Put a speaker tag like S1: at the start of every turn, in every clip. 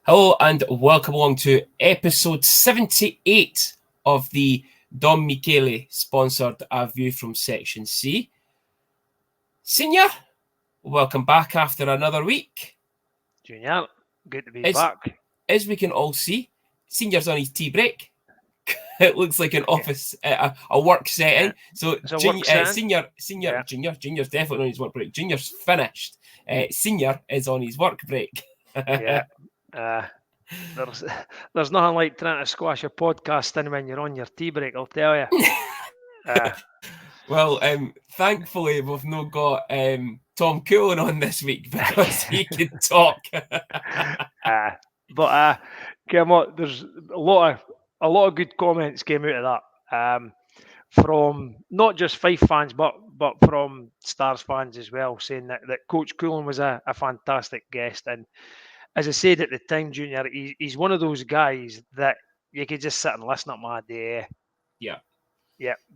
S1: Hello and welcome along to episode 78 of the Don Michele sponsored A View from Section C. Senior, welcome back after another week.
S2: Junior, good to be back.
S1: As we can all see, Senior's on his tea break. It looks like an office, a work setting. So Junior's definitely on his work break. Junior's finished. Senior is on his work break.
S2: Yeah. There's nothing like trying to squash a podcast in when you're on your tea break, I'll tell you.
S1: Well, thankfully we've not got Tom Coolan on this week because he can talk.
S2: Come on, there's a lot of good comments came out of that. From not just Fife fans, but from Stars fans as well, saying that Coach Coolan was a fantastic guest. And as I said at the time, Junior, he's one of those guys that you could just sit and listen up my day.
S1: Yeah.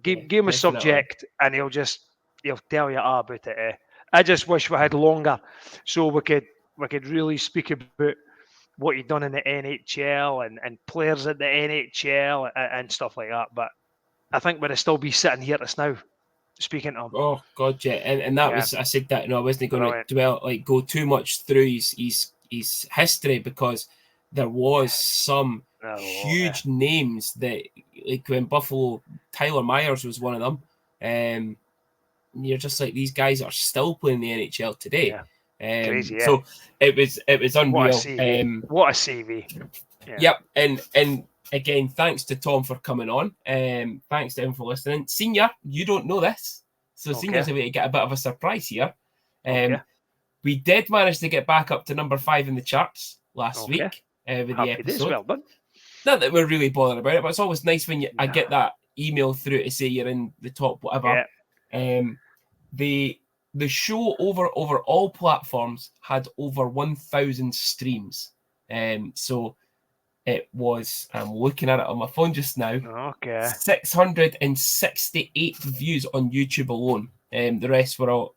S2: Give him a subject and he'll tell you all about it. I just wish we had longer so we could really speak about what he'd done in the NHL and players at the NHL and stuff like that. But I think we'd still be sitting here just now speaking to him.
S1: Oh God, yeah, and that was, I said that, I wasn't going to go too much through his history because there was some huge names that, like when Buffalo, Tyler Myers was one of them. You're just like, these guys are still playing the NHL today.
S2: Crazy,
S1: So it was unreal.
S2: What a CV.
S1: Yep, and again, thanks to Tom for coming on. Thanks to him for listening. Senior, you don't know this, so Senior's a way to get a bit of a surprise here. We did manage to get back up to number 5 in the charts last week with the episode.
S2: Well done.
S1: Not that we're really bothered about it, but it's always nice when I get that email through to say you're in the top whatever. The show over all platforms had over 1,000 streams. So it was, I'm looking at it on my phone just now. 668 views on YouTube alone. The rest were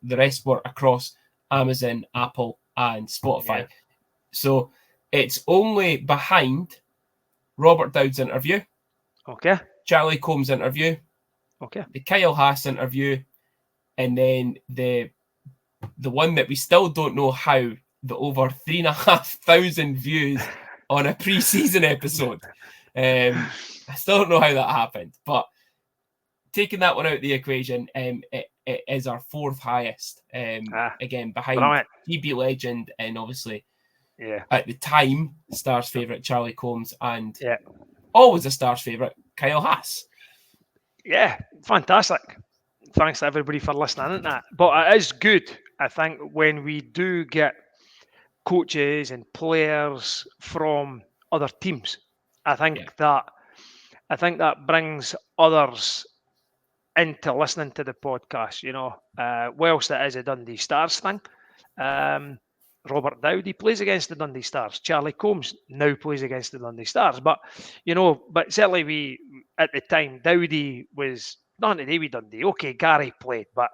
S1: across Amazon, Apple, and Spotify. So it's only behind Robert Dowd's interview. Charlie Combs' interview. The Kyle Haas interview. And then the one that we still don't know how, the over 3,500 vieys on a pre-season episode. I still don't know how that happened, but taking that one out of the equation, it is our 4th highest. Again, behind TB Legend and obviously, at the time, Stars favourite Charlie Combs and always a Stars favourite Kyle Haas.
S2: Yeah, fantastic. Thanks to everybody for listening to that. But it is good, I think, when we do get coaches and players from other teams. I think that brings others into listening to the podcast. Whilst it is a Dundee Stars thing, Robert Dowd plays against the Dundee Stars. Charlie Combs now plays against the Dundee Stars. But certainly we at the time Dowdy was not today with Dundee. Okay, Gary played, but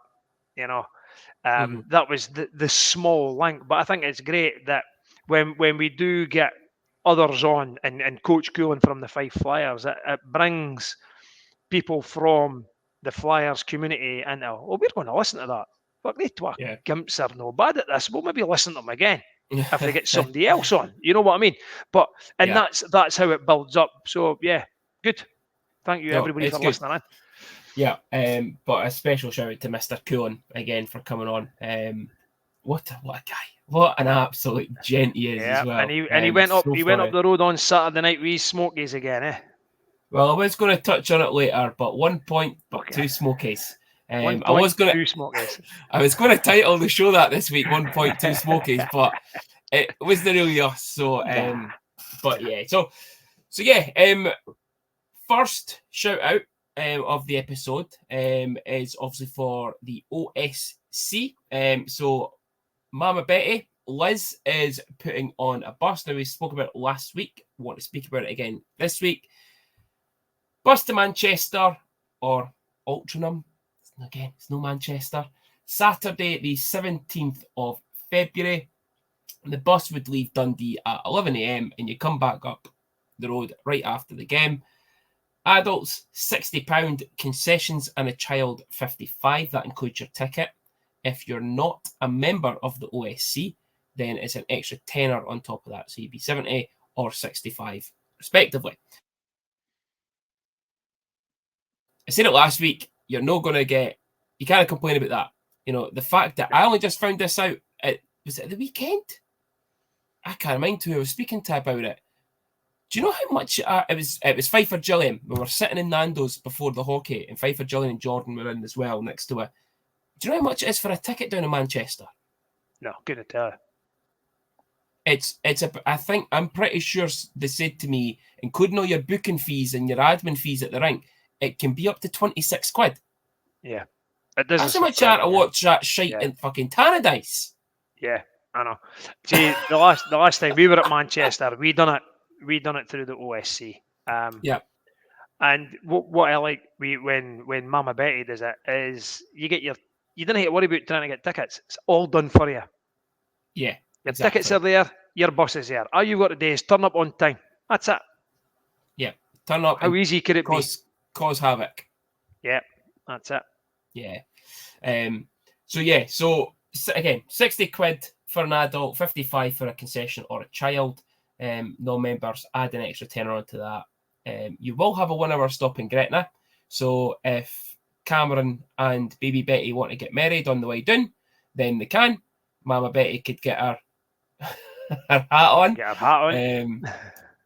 S2: that was the small link. But I think it's great that when we do get others on and Coach Coolan from the Fife Flyers, it brings people from the Flyers community into, we're going to listen to that. But they gimps are no bad at this. We'll maybe listen to them again if they get somebody else on. You know what I mean? But that's how it builds up. So good. Thank you everybody for listening in.
S1: Yeah, but a special shout out to Mr. Coolan again for coming on. What a guy! What an absolute gent he is as well.
S2: And he went up the road on Saturday night with his smokies again, eh?
S1: Well, I was going to touch on it later, but 1 point, but 2 smokies. I was going to title the show that this week 1.2 smokies, but it wasn't really us. So, first shout out of the episode is obviously for the OSC. So Mama Betty, Liz is putting on a bus. Now, we spoke about it last week. I want to speak about it again this week. Bus to Manchester or Altrincham. Again, it's no Manchester. Saturday, the 17th of February. The bus would leave Dundee at 11 a.m. and you come back up the road right after the game. Adults, £60, concessions and a child, £55. That includes your ticket. If you're not a member of the OSC, then it's an extra tenner on top of that. So you'd be 70 or 65, respectively. I said it last week, you're not going to get, you can't complain about that. You know, the fact that I only just found this out, was it the weekend? I can't mind who I was speaking to about it. Do you know how much it was Fife Gilliam? We were sitting in Nando's before the hockey, and Fife Gilliam and Jordan were in as well next to it. Do you know how much it is for a ticket down in Manchester?
S2: No, couldn't tell.
S1: I'm pretty sure they said to me, including all your booking fees and your admin fees at the rink, it can be up to 26 quid.
S2: Yeah. It doesn't.
S1: That's how much I watch that shite in fucking Tannadice.
S2: Yeah, I know. See, the last time we were at Manchester, we done it through the OSC.
S1: Yeah.
S2: And what I like when Mama Betty does it is you don't have to worry about trying to get tickets. It's all done for you.
S1: Yeah.
S2: Your tickets are there, your bus is there. All you've got to do is turn up on time. That's it.
S1: Yeah. Turn up.
S2: How easy could it be?
S1: Cause havoc.
S2: Yeah, that's it.
S1: Yeah. So again, 60 quid for an adult, 55 for a concession or a child. No members, add an extra tenner onto that. You will have a 1 hour stop in Gretna. So if Cameron and Baby Betty want to get married on the way down, then they can. Mama Betty could get her hat on.
S2: Get her hat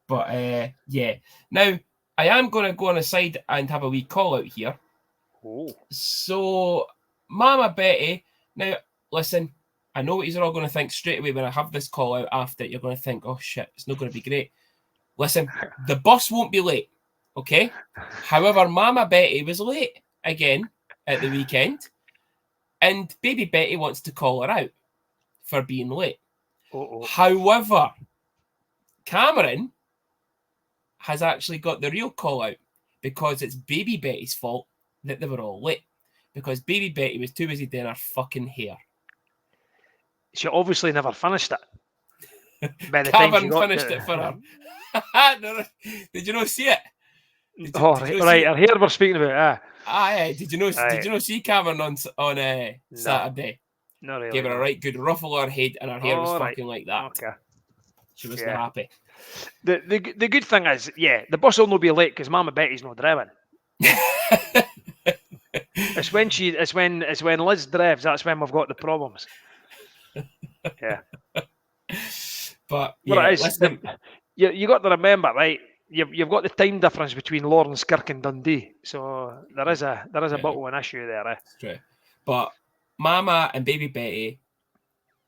S2: on.
S1: Yeah. Now, I am going to go on a side and have a wee call out here.
S2: Oh.
S1: So, Mama Betty, now, listen, I know what you're all going to think straight away when I have this call out after. You're going to think, oh shit, it's not going to be great. Listen, the bus won't be late, okay? However, Mama Betty was late again at the weekend, and Baby Betty wants to call her out for being late.
S2: Uh-oh.
S1: However, Cameron has actually got the real call out because it's Baby Betty's fault that they were all late, because Baby Betty was too busy doing her fucking hair.
S2: She obviously never finished it.
S1: Cameron finished it for her. Did you not see it?
S2: Right. Her hair we're speaking about.
S1: Yeah. Did you not see Cameron on Saturday?
S2: No, really.
S1: Gave her a right good ruffle on her head, and her hair was fucking like that.
S2: Okay.
S1: She was not happy.
S2: The good thing is, the bus will not be late because Mama Betty's not driving. It's when Liz drives, that's when we've got the problems. Yeah.
S1: But
S2: you got to remember, right? You've got the time difference between Lawrence, Kirk, and Dundee, so there is a bit of an issue there.
S1: It's true. But Mama and Baby Betty,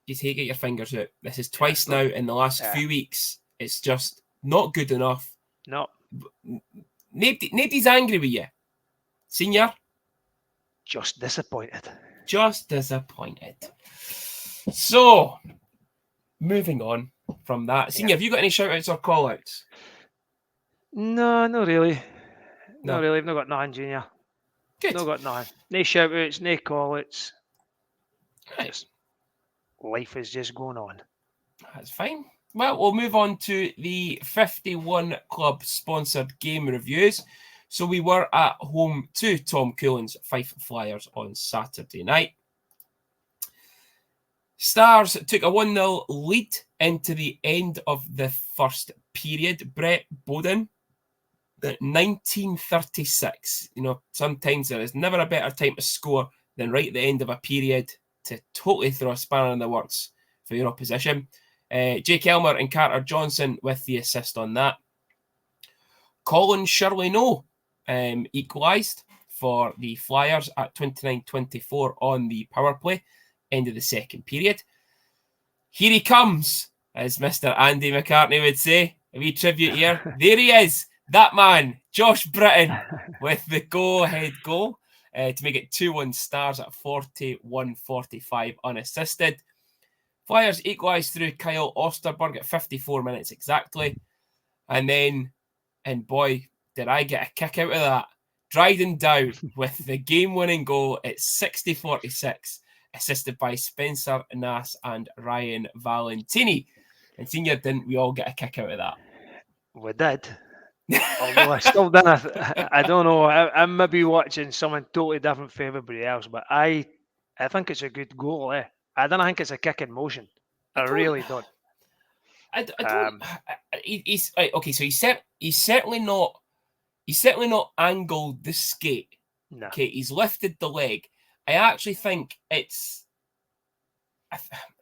S1: you take it your fingers out. This is twice now in the last few weeks. It's just not good enough.
S2: No.
S1: Nobody's angry with you. Senior?
S2: Just disappointed.
S1: So, moving on from that. Senior, have you got any shout-outs or call-outs?
S2: No, not really. No, really. I've not got nothing, Junior.
S1: Good.
S2: Not got nothing. No shout-outs, no call-outs.
S1: Right.
S2: Life is just going on.
S1: That's fine. Well, we'll move on to the 51 Club sponsored game reviews. So we were at home to Tom Coolan's Fife Flyers on Saturday night. Stars took a 1-0 lead into the end of the first period. Brett Bowden at 1936. You know, sometimes there is never a better time to score than right at the end of a period to totally throw a spanner in the works for your opposition. Jake Elmer and Carter Johnson with the assist on that. Colin Shirley-No equalised for the Flyers at 29-24 on the power play, end of the second period. Here he comes, as Mr. Andy McCartney would say. A wee tribute here. There he is, that man, Josh Britton, with the go-ahead goal to make it 2-1 Stars at 41-45 unassisted. Flyers equalised through Kyle Osterberg at 54 minutes exactly. And then, and boy, did I get a kick out of that. Dryden Dow with the game-winning goal at 60-46 assisted by Spencer Nass and Ryan Valentini. And Senior, didn't we all get a kick out of that?
S2: We did. Although I still don't. I don't know. I'm maybe watching someone totally different from everybody else, but I think it's a good goal. I don't think it's a kick in motion. I really don't.
S1: I don't. He's okay. So he's certainly not angled the skate.
S2: No.
S1: Okay, he's lifted the leg. I actually think it's.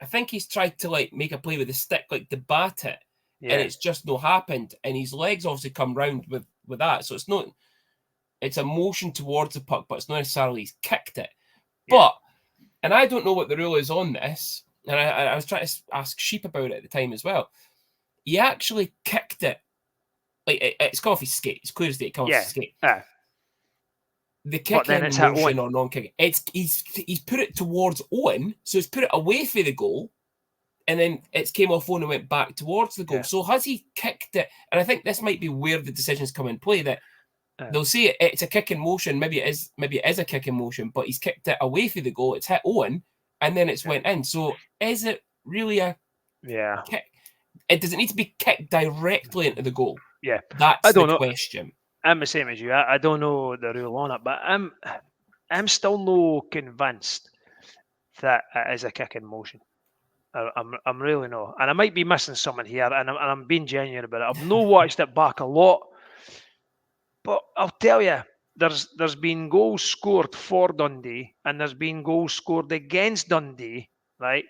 S1: I think he's tried to like make a play with the stick, like to bat it, and it's just not happened. And his legs obviously come round with that, so it's not. It's a motion towards the puck, but it's not necessarily he's kicked it. Yeah. But, and I don't know what the rule is on this, and I was trying to ask Sheep about it at the time as well. He actually kicked it. Like it's come off his skate. It's clear as day. It comes off his skate. The kicking motion or non-kicking, he's put it towards Owen, so he's put it away from the goal, and then it came off Owen and went back towards the goal. Yeah. So has he kicked it? And I think this might be where the decisions come in play. That they'll say it's a kick in motion. Maybe it is a kick in motion, but he's kicked it away from the goal. It's hit Owen, and then it's went in. So is it really a kick? It doesn't need to be kicked directly into the goal.
S2: Yeah,
S1: that's the question.
S2: I'm the same as you. I don't know the rule on it, but I'm still no convinced that it is a kick in motion. I'm really not, and I might be missing something here, and I'm being genuine about it. I've not watched it back a lot, but I'll tell you, there's been goals scored for Dundee, and there's been goals scored against Dundee, right,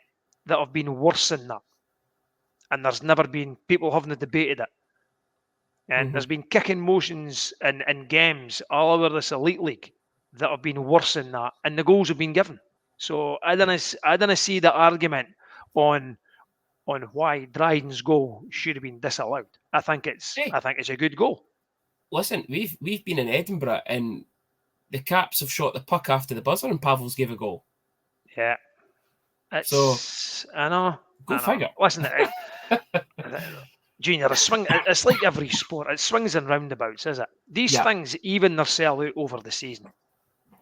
S2: that have been worse than that, and there's never been people haven't debated it. And there's been kicking motions in games all over this elite league that have been worse than that, and the goals have been given. So I didn't see the argument on why Dryden's goal should have been disallowed. I think it's a good goal.
S1: Listen, we've been in Edinburgh and the Caps have shot the puck after the buzzer and Pavels gave a goal.
S2: Yeah, I know.
S1: Go figure.
S2: Listen. Junior, it's like every sport. It swings and roundabouts, is it? These things even themselves out over the season.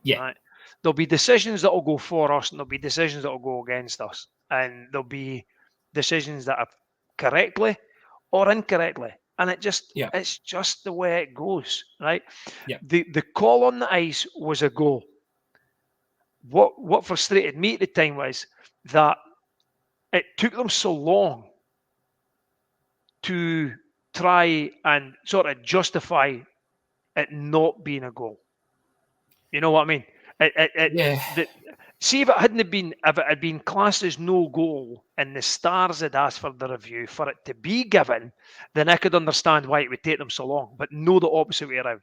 S1: Yeah.
S2: Right? There'll be decisions that will go for us and there'll be decisions that will go against us. And there'll be decisions that are correctly or incorrectly. And it's just the way it goes, right?
S1: Yeah.
S2: The call on the ice was a goal. What frustrated me at the time was that it took them so long to try and sort of justify it not being a goal. You know what I mean? See if it had been classed as no goal and the Stars had asked for the review for it to be given, then I could understand why it would take them so long, but no the opposite way around.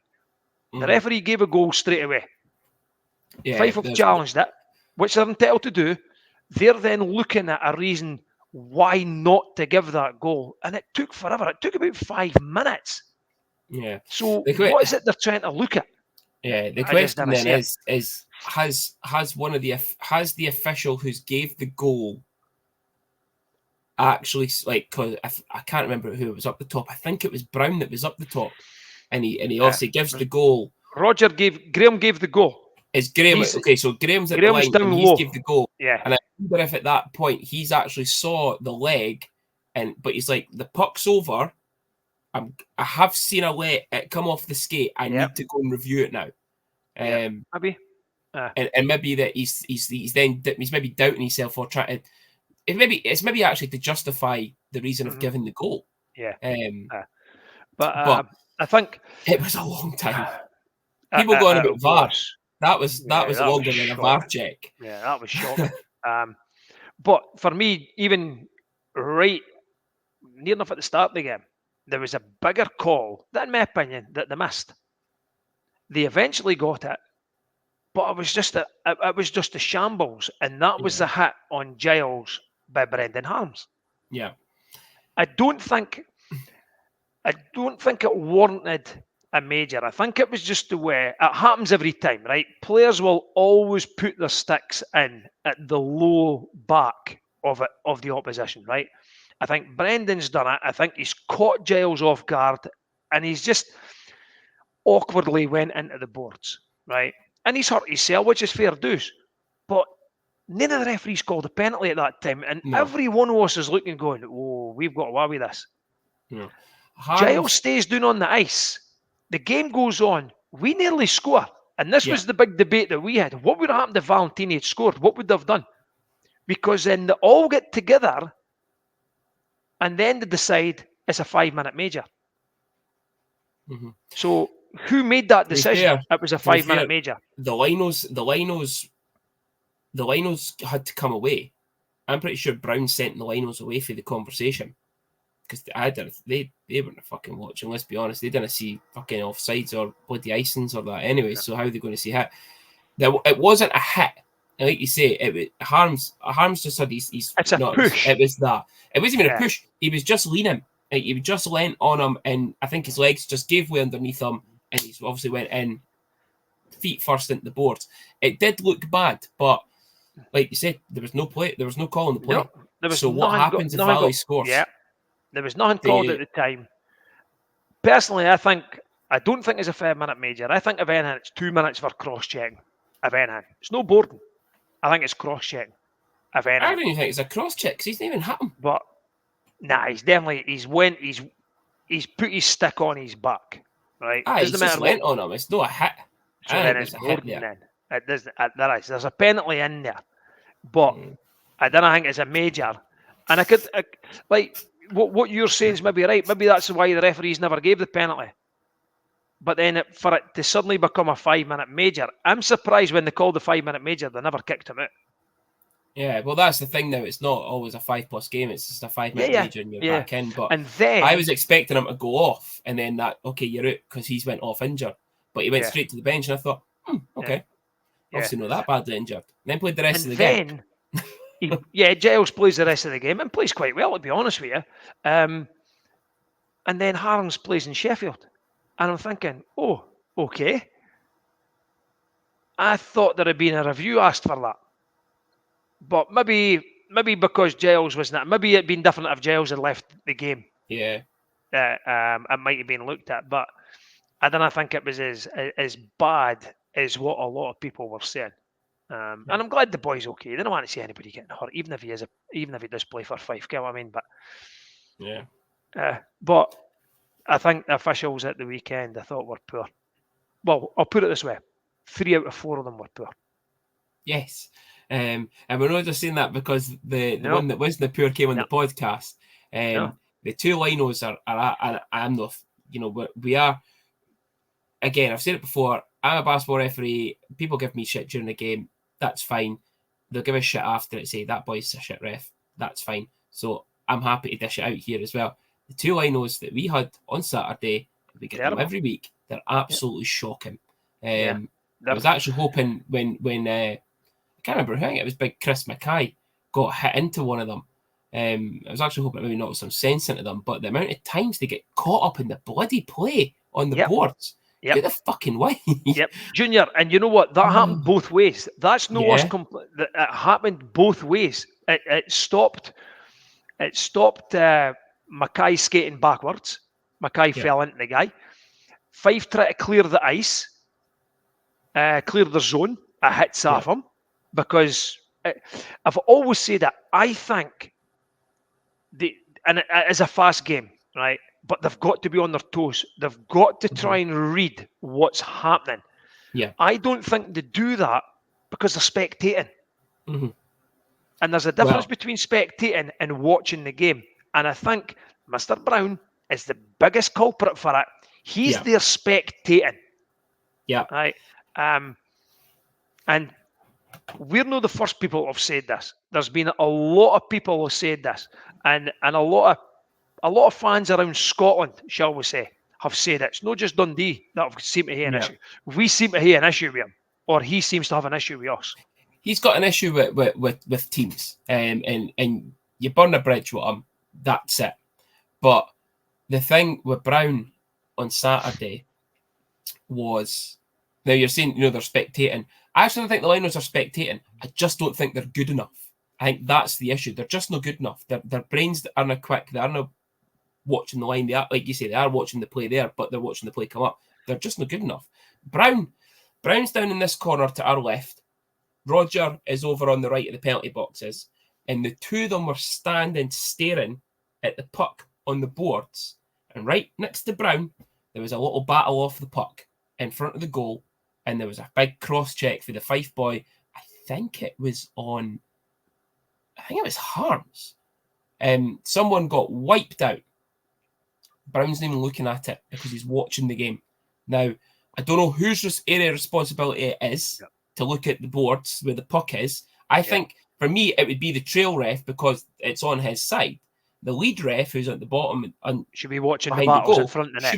S2: The referee gave a goal straight away. Fife have challenged it, which they're entitled to do. They're then looking at a reason why not to give that goal, and it took forever. It took about 5 minutes.
S1: Yeah.
S2: So what is it they're trying to look at?
S1: Yeah. The question then is has the official who's gave the goal actually, like, because I can't remember who was up the top. I think it was Brown that was up the top, and he obviously gives the goal.
S2: Graham gave the goal.
S1: Is Graham okay? So Graham's at the line and he's give the goal.
S2: Yeah.
S1: And I wonder if at that point he's actually saw the leg, but he's like, the puck's over. I have seen it come off the skate. I need to go and review it now.
S2: Maybe.
S1: And maybe that he's maybe doubting himself or trying to. It's maybe actually to justify the reason of giving the goal.
S2: Yeah. But I think
S1: it was a long time. People going about VAR. That was longer than a VAR check.
S2: Yeah, that was shocking. But for me, even right near enough at the start of the game, there was a bigger call, in my opinion, that they missed. They eventually got it, but it was just a shambles, and that was the hit on Giles by Brendan Harms.
S1: Yeah,
S2: I don't think it warranted a major. I think it was just the way it happens every time, right? Players will always put their sticks in at the low back of the opposition, right? I think Brendan's done it. I think he's caught Giles off guard, and he's just awkwardly went into the boards, right? And he's hurt himself, which is fair dues. But None of the referees called a penalty at that time, and
S1: No.
S2: every one of us is looking, going, "Oh, we've got away with this."
S1: No.
S2: Giles stays down on the ice. The game goes on. We nearly score, and this was the big debate that we had. What would have happened if Valentini had scored? What would they have done? Because then they all get together, and then they decide it's a 5-minute major.
S1: Mm-hmm.
S2: So who made that decision? It was a 5-minute major.
S1: The linos had to come away. I'm pretty sure Brown sent the linos away for the conversation because they weren't fucking watching. Let's be honest, they didn't see fucking offsides or bloody icings or that anyway. No. So how are they going to see hit? It wasn't a hit. Like you say, Harms just had his.
S2: It's a push.
S1: It was that. It wasn't even a push. He was just leaning. Like, he just leant on him, and I think his legs just gave way underneath him, and he obviously went in feet first into the boards. It did look bad, but like you said, there was no play. There was no call on the play.
S2: No,
S1: so what happens if Valley scores?
S2: Yeah, there was nothing called at the time. Personally, I don't think it's a 5-minute major. I think if anything, it's 2 minutes for cross-checking. If anything, it's no boarding. I think it's cross-checking. If anything,
S1: I don't even think it's a cross-check because he's not even hit him.
S2: But nah, he's put his stick on his back, right?
S1: He's just leant on him. It's not a hit.
S2: So then it's boarding. Then it doesn't. There's a penalty in there, but I don't think it's a major. And I could like what you're saying is maybe right. Maybe that's why the referees never gave the penalty. But then for it to suddenly become a 5-minute major, I'm surprised when they called the 5-minute major, they never kicked him out.
S1: Yeah, well, that's the thing now. It's not always a 5+ game. It's just a 5-minute major and you're back in. But
S2: then,
S1: I was expecting him to go off and then you're out because he's went off injured. But he went straight to the bench and I thought, okay. Obviously not that badly injured. And then played the rest of the game.
S2: Giles plays the rest of the game and plays quite well, to be honest with you. And then Harms plays in Sheffield. And I'm thinking, oh, okay. I thought there had been a review asked for that. But maybe because Giles was not, maybe it'd been different if Giles had left the game.
S1: Yeah.
S2: It might have been looked at, but I don't think it was as bad as what a lot of people were saying. And I'm glad the boy's okay. They don't want to see anybody getting hurt, even if he does play for Fife. You know what I mean? But
S1: yeah.
S2: But I think the officials at the weekend I thought were poor. Well, I'll put it this way: 3 out of 4 of them were poor.
S1: Yes. And we're not just saying that because the one that wasn't poor came on the podcast. The 2 linos are I'm not, we are, again, I've said it before, I'm a basketball referee. People give me shit during the game. That's fine. They'll give a shit after it, say that boy's a shit ref. That's fine. So I'm happy to dish it out here as well. The 2 linos that we had on Saturday, we get them every week. They're absolutely shocking. I was actually hoping when I can't remember who, it was big Chris Mackay got hit into one of them. I was actually hoping maybe knock some sense into them, but the amount of times they get caught up in the bloody play on the boards. Get the fucking way.
S2: Junior, and you know what? That happened both ways. That's no us. It happened both ways. It stopped. It stopped Mackay skating backwards. Mackay fell into the guy. Fife tried to clear the ice, clear the zone. It hits off him because I've always said that I think and it is a fast game, right? But they've got to be on their toes. They've got to try and read what's happening.
S1: Yeah.
S2: I don't think they do that because they're spectating.
S1: Mm-hmm.
S2: And there's a difference between spectating and watching the game. And I think Mr. Brown is the biggest culprit for it. He's there spectating.
S1: Yeah.
S2: Right. And we're not the first people who have said this. There's been a lot of people who have said this. And a lot of fans around Scotland, shall we say, have said it. It's not just Dundee that have seemed to have an issue. We seem to have an issue with him, or he seems to have an issue with us.
S1: He's got an issue with teams, and you burn a bridge with him. That's it. But the thing with Brown on Saturday was, now you're saying they're spectating. I actually don't think the Lions are spectating. I just don't think they're good enough. I think that's the issue. They're just not good enough. Their brains are not quick. They are not watching the line. They are, like you say, they are watching the play there, but they're watching the play come up. They're just not good enough. Brown's down in this corner to our left. Roger is over on the right of the penalty boxes, and the two of them were standing staring at the puck on the boards. And right next to Brown, there was a little battle off the puck in front of the goal, and there was a big cross-check for the Fife boy. I think it was Harms. Someone got wiped out. Brown's not even looking at it because he's watching the game. Now, I don't know whose area of responsibility it is to look at the boards where the puck is. I think, for me, it would be the trail ref because it's on his side. The lead ref, who's at the bottom and
S2: should be watching the
S1: behind
S2: battles
S1: goal,
S2: in front of the net.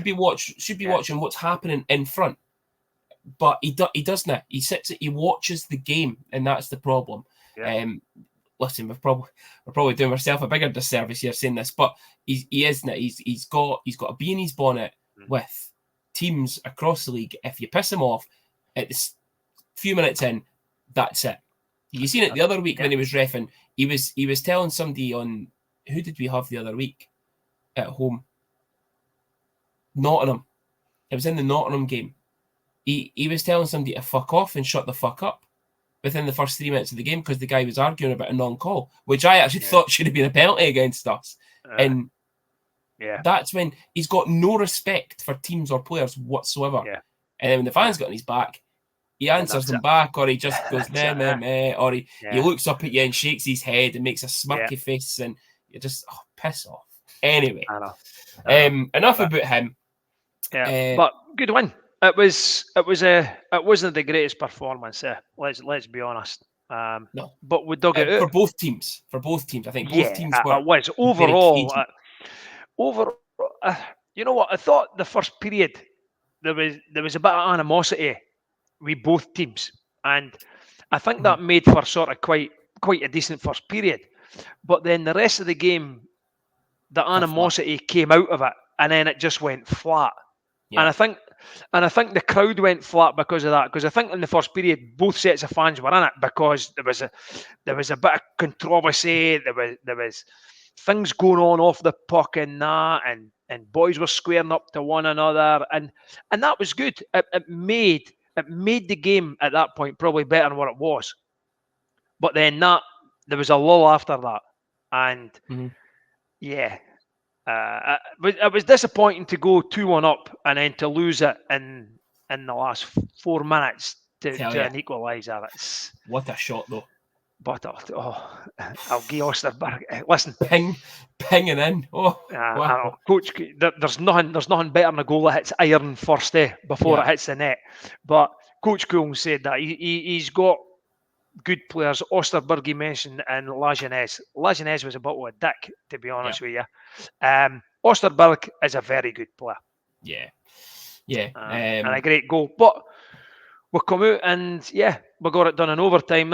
S1: Should be watching what's happening in front. But he doesn't. He sits he watches the game, and that's the problem.
S2: Yeah.
S1: Listen, we're probably doing ourselves a bigger disservice here saying this, but he's got a bee in his bonnet with teams across the league. If you piss him off at the few minutes in, that's it. You seen it the other week when he was reffing. He was telling somebody on, who did we have the other week at home? Nottingham. It was in the Nottingham game. He was telling somebody to fuck off and shut the fuck up within the first 3 minutes of the game because the guy was arguing about a non-call, which I actually thought should have been a penalty against us. And that's when he's got no respect for teams or players whatsoever.
S2: Yeah.
S1: And then when the fans got on his back, he answers them back, or he just goes meh, meh, meh, or he looks up at you and shakes his head and makes a smirky face, and you're just, piss off. Anyway, enough about him.
S2: Yeah, but good win. It wasn't the greatest performance. Let's be honest.
S1: No,
S2: but we dug it out
S1: for both teams. I think both teams were.
S2: It was overall. You know what? I thought the first period there was a bit of animosity with both teams, and I think that made for sort of quite a decent first period. But then the rest of the game, the animosity came out of it, and then it just went flat. Yeah. And I think the crowd went flat because of that. Because I think in the first period, both sets of fans were in it because there was a bit of controversy. There was things going on off the puck and that, and boys were squaring up to one another, and that was good. It made the game at that point probably better than what it was. But then there was a lull after that, and it was disappointing to go 2-1 up and then to lose it in the last 4 minutes to an equaliser.
S1: What a shot, though.
S2: But I'll give Osterberg. Listen,
S1: pinging in. Oh, wow.
S2: I know, Coach. There's nothing better than a goal that hits iron first before it hits the net. But Coach Coulson said that he's got good players. Osterberg he mentioned, and Lajeunesse. Lajeunesse was a bit of a dick, to be honest with you. Osterberg is a very good player. And a great goal. But we come out and we got it done in overtime.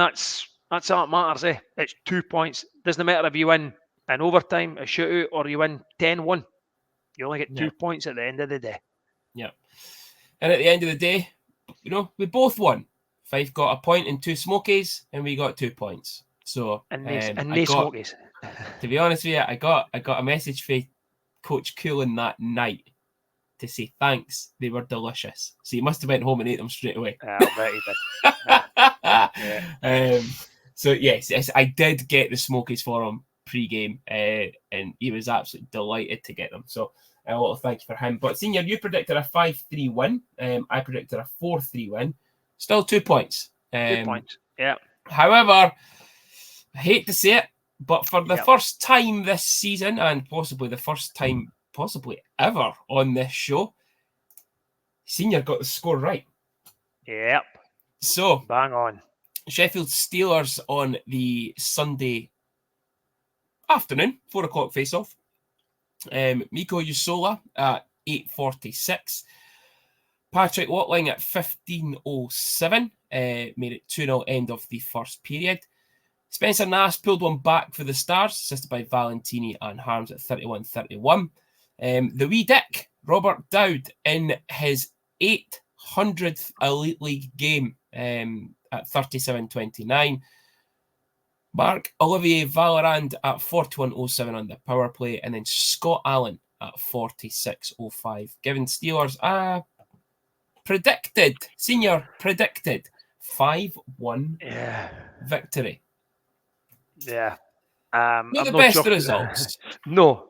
S2: That's all that matters. It's 2 points. Doesn't matter if you win in overtime, a shootout, or you win 10-1. You only get 2 points at the end of the day. Yeah.
S1: And at the end of the day, we both won. Fife got a point and 2 smokies, and we got 2 points. So
S2: smokies.
S1: To be honest with you, I got a message from Coach Coulson that night to say thanks. They were delicious. So he must have went home and ate them straight away.
S2: I bet he did.
S1: So yes, I did get the smokies for him pre-game, and he was absolutely delighted to get them. So a lot of thank you for him. But Senior, you predicted a 5-3 win. I predicted a 4-3 win. Still 2 points.
S2: 2 points. Yeah.
S1: However, I hate to say it, but for the first time this season, and possibly the first time ever on this show, Senior got the score right.
S2: Yep.
S1: So
S2: bang on.
S1: Sheffield Steelers on the Sunday afternoon, 4 o'clock face-off. Miko Usola at 8:46. Patrick Watling at 15:07 made it 2-0 end of the first period. Spencer Nass pulled one back for the Stars, assisted by Valentini and Harms at 31-31. The wee dick, Robert Dowd, in his 800th Elite League game at 37-29. Marc-Olivier Vallerand at 41:07 on the power play, and then Scott Allen at 46:05, giving Steelers a predicted 5-1 victory.
S2: Yeah.
S1: Not
S2: I'm
S1: the
S2: not
S1: best of
S2: chuffed.
S1: results.
S2: No,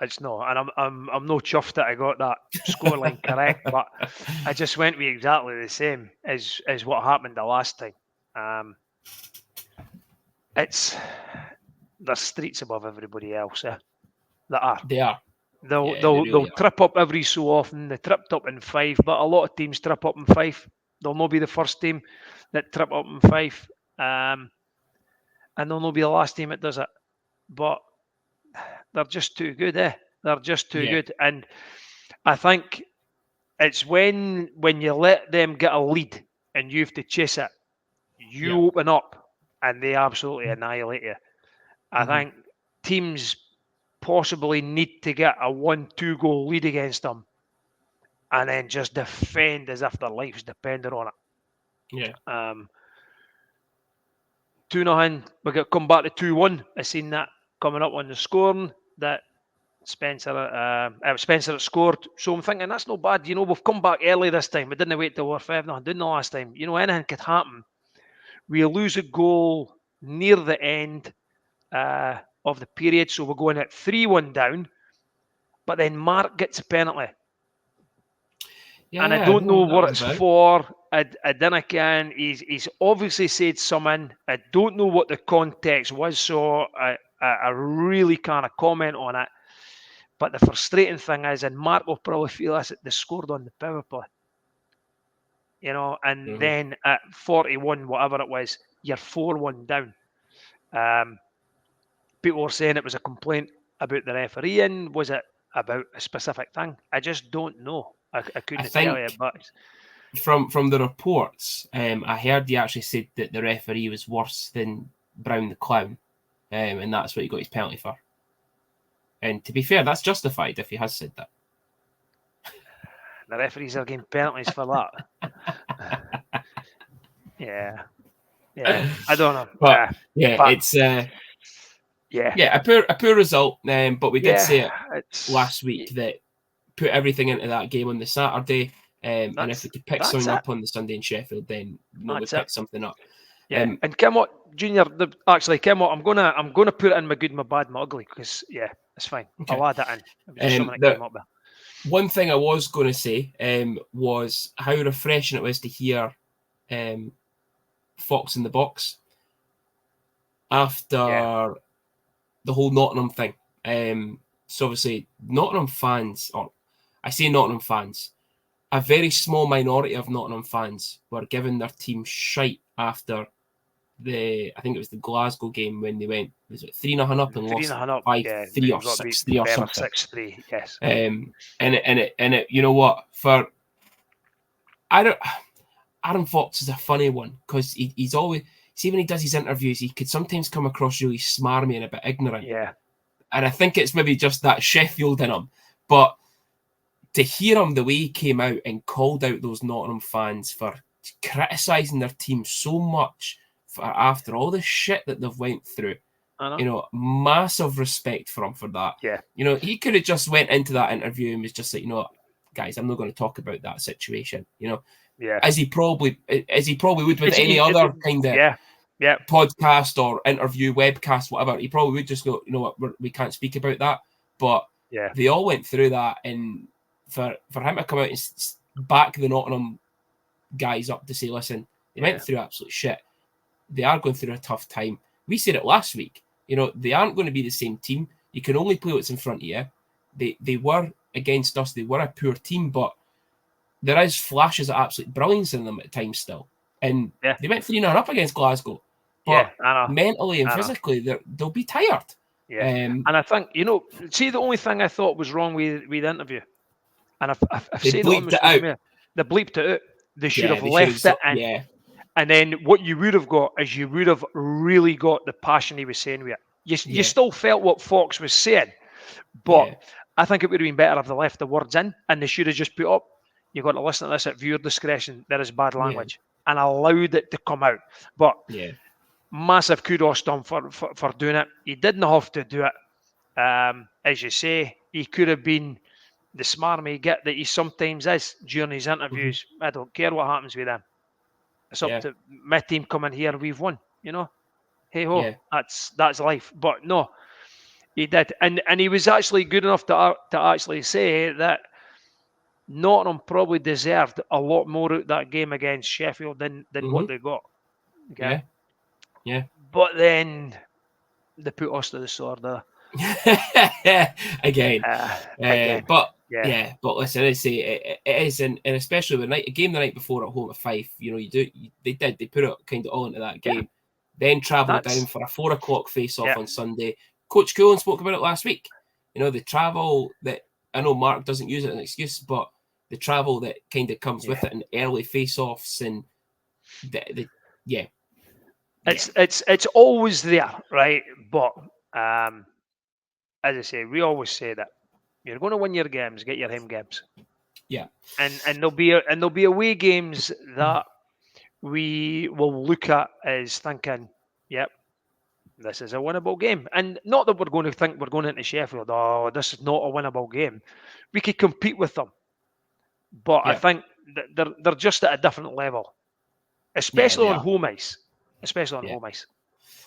S2: it's not, and I'm no chuffed that I got that scoreline correct. But I just went with exactly the same as what happened the last time. It's There's streets above everybody else. That are.
S1: They are.
S2: They'll
S1: Yeah, they
S2: they'll
S1: really
S2: they'll
S1: are.
S2: trip up every so often. They tripped up in Fife, but a lot of teams trip up in Fife. They'll not be the first team that trip up in Fife, and they'll not be the last team that does it. But they're just too good, eh? They're just too
S1: Yeah.
S2: good, and I think it's when you let them get a lead and you have to chase it, you
S1: Yeah.
S2: open up and they absolutely annihilate you. I
S1: Mhm.
S2: think teams possibly need to get a 1-2 goal lead against them and then just defend as if their lives depended on it.
S1: Yeah.
S2: 2-0, we got come back to 2-1. I seen that coming up on the scoring that Spencer had scored. So I'm thinking that's not bad. We've come back early this time. We didn't wait till we're 5-0 down the last time. Anything could happen. We lose a goal near the end of the period, so we're going at 3-1 down. But then Mark gets a penalty.
S1: Yeah,
S2: And I
S1: I
S2: don't know
S1: what that
S2: what
S1: was
S2: it's
S1: about.
S2: for. I don't can. He's obviously said something. I don't know what the context was, so I really can't comment on it. But the frustrating thing is, and Mark will probably feel this, they scored on the power play. And then at 41, whatever it was, you're 4-1 down. People were saying it was a complaint about the refereeing. Was it about a specific thing? I just don't know. I couldn't tell you,
S1: think
S2: but
S1: from the reports, I heard he actually said that the referee was worse than Brown the Clown, and that's what he got his penalty for. And to be fair, that's justified if he has said that.
S2: the referees are getting penalties for that. Yeah. I don't know.
S1: But yeah,
S2: but
S1: it's
S2: yeah,
S1: a poor result. But we did say it
S2: it's
S1: last week that put everything into that game on the Saturday. And if we could pick something
S2: it.
S1: up on the Sunday in Sheffield, then we
S2: That's
S1: pick
S2: it.
S1: something up.
S2: Yeah. And Kim Junior, Kim I'm gonna put it in my good, my bad, my ugly, because it's fine.
S1: Okay.
S2: I'll add that in. It was just something that came up there.
S1: One thing I was going to say was how refreshing it was to hear Fox in the Box after the whole Nottingham thing. So obviously Nottingham fans, or I say Nottingham fans, a very small minority of Nottingham fans were giving their team shite after I think it was the Glasgow game when they went, was it 3-0 up and lost 5-3 or 6-3 or something.
S2: 6-3, yes.
S1: And it, you know what? Adam Fox is a funny one because he's always, see, when he does his interviews, he could sometimes come across really smarmy and a bit ignorant.
S2: Yeah.
S1: And I think it's maybe just that Sheffield in him. But to hear him the way he came out and called out those Nottingham fans for criticising their team so much after all the shit that they've went through, massive respect for him for that.
S2: Yeah.
S1: He could have just went into that interview and was just like, guys, I'm not going to talk about that situation.
S2: Yeah.
S1: As he probably would with any other kind of podcast or interview, webcast, whatever. He probably would just go, you know what, we can't speak about that. But they all went through that, and for him to come out and back the Nottingham guys up to say, listen, they went through absolute shit. They are going through a tough time. We said it last week. They aren't going to be the same team. You can only play what's in front of you. They were against us. They were a poor team, but there is flashes of absolute brilliance in them at times still. And they went 3-0 up against Glasgow. But mentally and physically, they'll be tired.
S2: Yeah. And I think, see, the only thing I thought was wrong with the interview, and I've said it on the social media, they bleeped it out. They should have left it in.
S1: Yeah.
S2: And then what you would have got is you would have really got the passion he was saying with it. You still felt what Fox was saying, but I think it would have been better if they left the words in, and they should have just put up, you've got to listen to this at viewer discretion. There is bad language, and allowed it to come out. But massive kudos to him for doing it. He didn't have to do it. As you say, he could have been the smarmy git that he sometimes is during his interviews. I don't care what happens with him. It's up to my team coming here. We've won. Hey ho,
S1: Yeah.
S2: that's life. But no, he did, and he was actually good enough to actually say that Nottingham probably deserved a lot more out that game against Sheffield than what they got. Okay.
S1: Yeah.
S2: But then they put us to the sword there.
S1: Again. But
S2: yeah.
S1: But listen, I say it is, and especially a game the night before at home at Fife. They put it kind of all into that game, then travel down for a 4 o'clock face off on Sunday. Coach Coolan spoke about it last week. The travel that I know Mark doesn't use it as an excuse, but the travel that kind of comes with it, and early face offs, and
S2: it's always there, right? But as I say, we always say that you're going to win your games, get your home games.
S1: Yeah.
S2: And there'll be away games that we will look at as thinking, yep, this is a winnable game. And not that we're going to think we're going into Sheffield, oh, this is not a winnable game. We could compete with them. But I think that they're just at a different level, especially on home ice.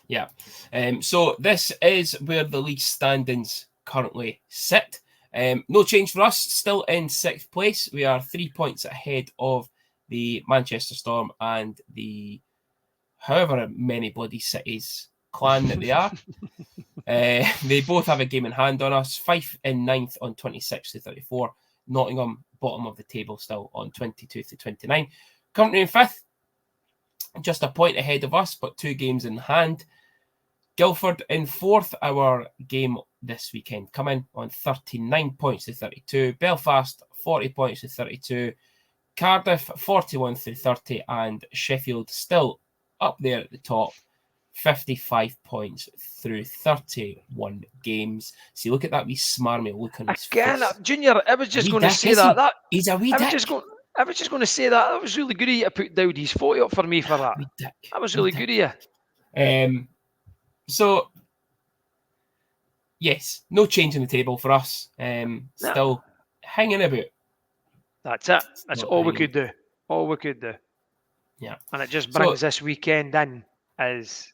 S1: Yeah. So this is where the league standings currently sit. No change for us. Still in 6th place. We are 3 points ahead of the Manchester Storm and the however many bloody cities clan that they are. They both have a game in hand on us. Fife in 9th on 26 to 34. Nottingham bottom of the table still on 22 to 29. Coventry in 5th. Just a point ahead of us, but 2 games in hand. Guilford in 4th, our game this weekend coming on 39 points to 32. Belfast 40 points to 32. Cardiff 41 to 30, and Sheffield still up there at the top, 55 points through 31 games. See, look at that wee smarmy look on his face.
S2: Junior, I was just going to say that.
S1: He's a wee dick.
S2: I was just going to say that was really good of you to put Dowdy's photo up for me for that. That was really good of you.
S1: So, yes, no change in the table for us. Still hanging about.
S2: That's it. That's all we could do.
S1: Yeah.
S2: And it just brings this weekend in as,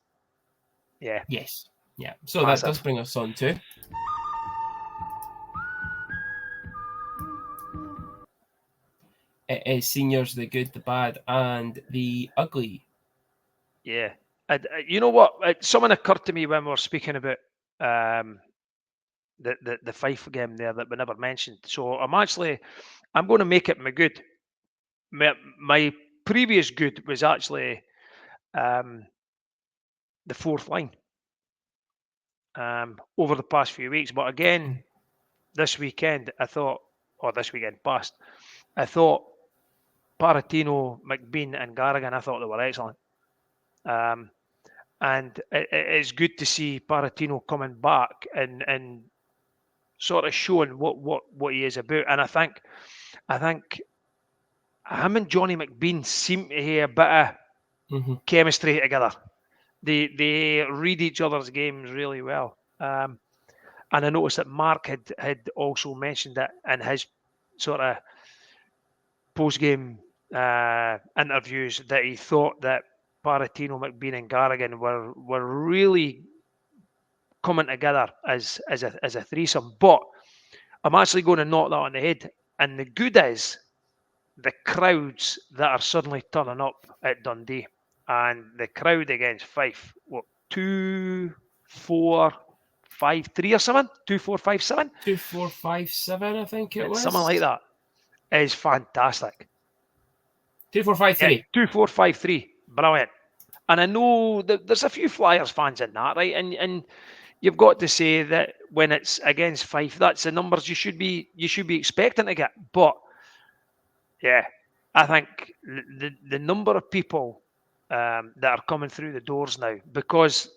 S1: Yes. Yeah. So massive. That does bring us on to it is seniors, the good, the bad, and the ugly.
S2: Yeah. You know what? Something occurred to me when we were speaking about the Fife game there that we never mentioned. So I'm going to make it my good. My previous good was actually the 4th line over the past few weeks. But again, this weekend past, I thought Paratino, McBean and Garrigan, I thought they were excellent. And it's good to see Paratino coming back and sort of showing what he is about. And I think him and Johnny McBean seem to have a bit of chemistry together. They read each other's games really well. And I noticed that Mark had also mentioned that in his sort of post-game interviews that he thought that Paratino, McBean and Garrigan were really coming together as a threesome. But I'm actually going to knock that on the head. And the good is the crowds that are suddenly turning up at Dundee. And the crowd against Fife, 2, 4, 5, 3 or something? 2, 4, 5, 7?
S1: 2, 4, 5, 7, I think it was.
S2: Something like that. Is fantastic.
S1: 2, 4, 5, 3.
S2: 2, 4, 5, 3. Brilliant. And I know that there's a few Flyers fans in that, right? And you've got to say that when it's against Fife, that's the numbers you should be expecting to get. But yeah, I think the number of people that are coming through the doors now, because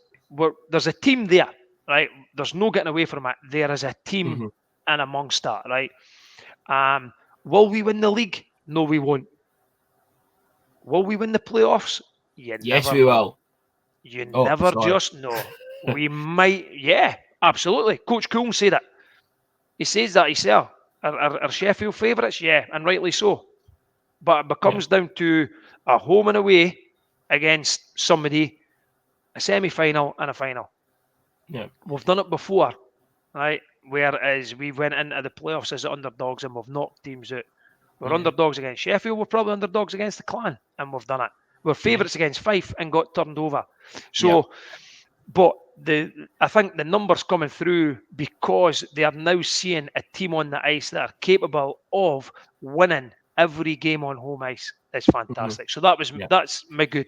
S2: there's a team there, right? There's no getting away from it. There is a team in amongst that, right? Will we win the league? No, we won't. Will we win the playoffs?
S1: Yes, we will.
S2: You never just know. We might, absolutely. Coach Cool said it. He says that himself. Are Sheffield favourites? Yeah, and rightly so. but it becomes down to a home and away against somebody, a semi-final and a final.
S1: Yeah.
S2: We've done it before, right? Whereas we went into the playoffs as underdogs and we've knocked teams out. We're underdogs against Sheffield. We're probably underdogs against the Clan, and we've done it. We're favourites against Fife and got turned over. So, but I think the numbers coming through because they are now seeing a team on the ice that are capable of winning every game on home ice is fantastic. So that's my good.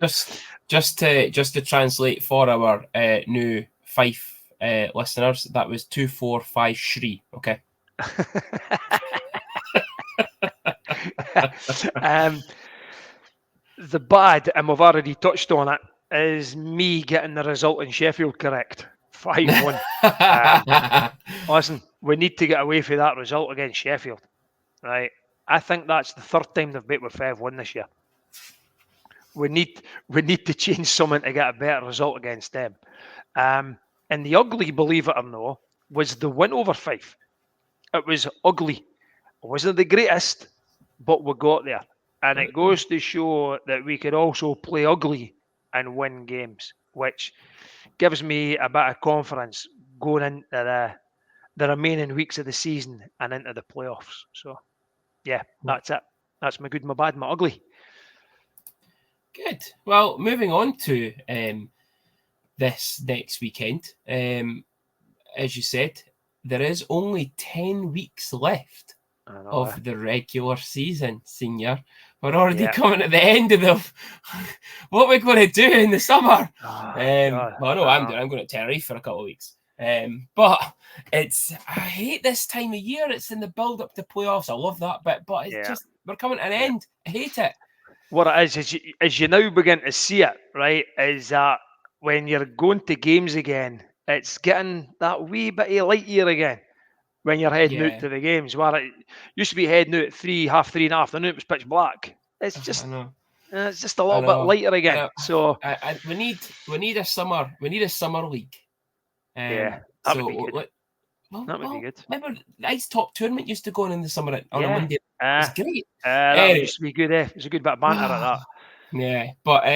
S1: Just to translate for our new Fife listeners, that was 2-4-5 Shri. Okay.
S2: The bad, and we've already touched on it, is me getting the result in Sheffield correct. 5-1. Listen, we need to get away from that result against Sheffield. Right? I think that's the third time they've beat with 5-1 this year. We need to change something to get a better result against them. And the ugly, believe it or not, was the win over Fife. It was ugly. It wasn't the greatest, but we got there. And it goes to show that we could also play ugly and win games, which gives me a bit of confidence going into the remaining weeks of the season and into the playoffs. So, yeah, that's it. That's my good, my bad, my ugly.
S1: Good. Well, moving on to this next weekend. As you said, there is only 10 weeks left of the regular season, Senior. We're already coming at the end of what we're going to do in the summer. Well, no, I'm going to Tenerife for a couple of weeks. But I hate this time of year. It's in the build up to playoffs. I love that bit, but it's just, we're coming to an end. I hate it.
S2: What it is you now begin to see it, right, is that when you're going to games again, it's getting that wee bit of light year again. When you're heading out to the games, where it used to be heading out at 3:30 in the afternoon, it was pitch black. It's just a little bit lighter again. So
S1: we need a summer league.
S2: That would be good. That would be good.
S1: Remember the Ice Top tournament used to go on in the summer on a Monday. It's great.
S2: That used to be good. It was a good bit of banter at that.
S1: Yeah, but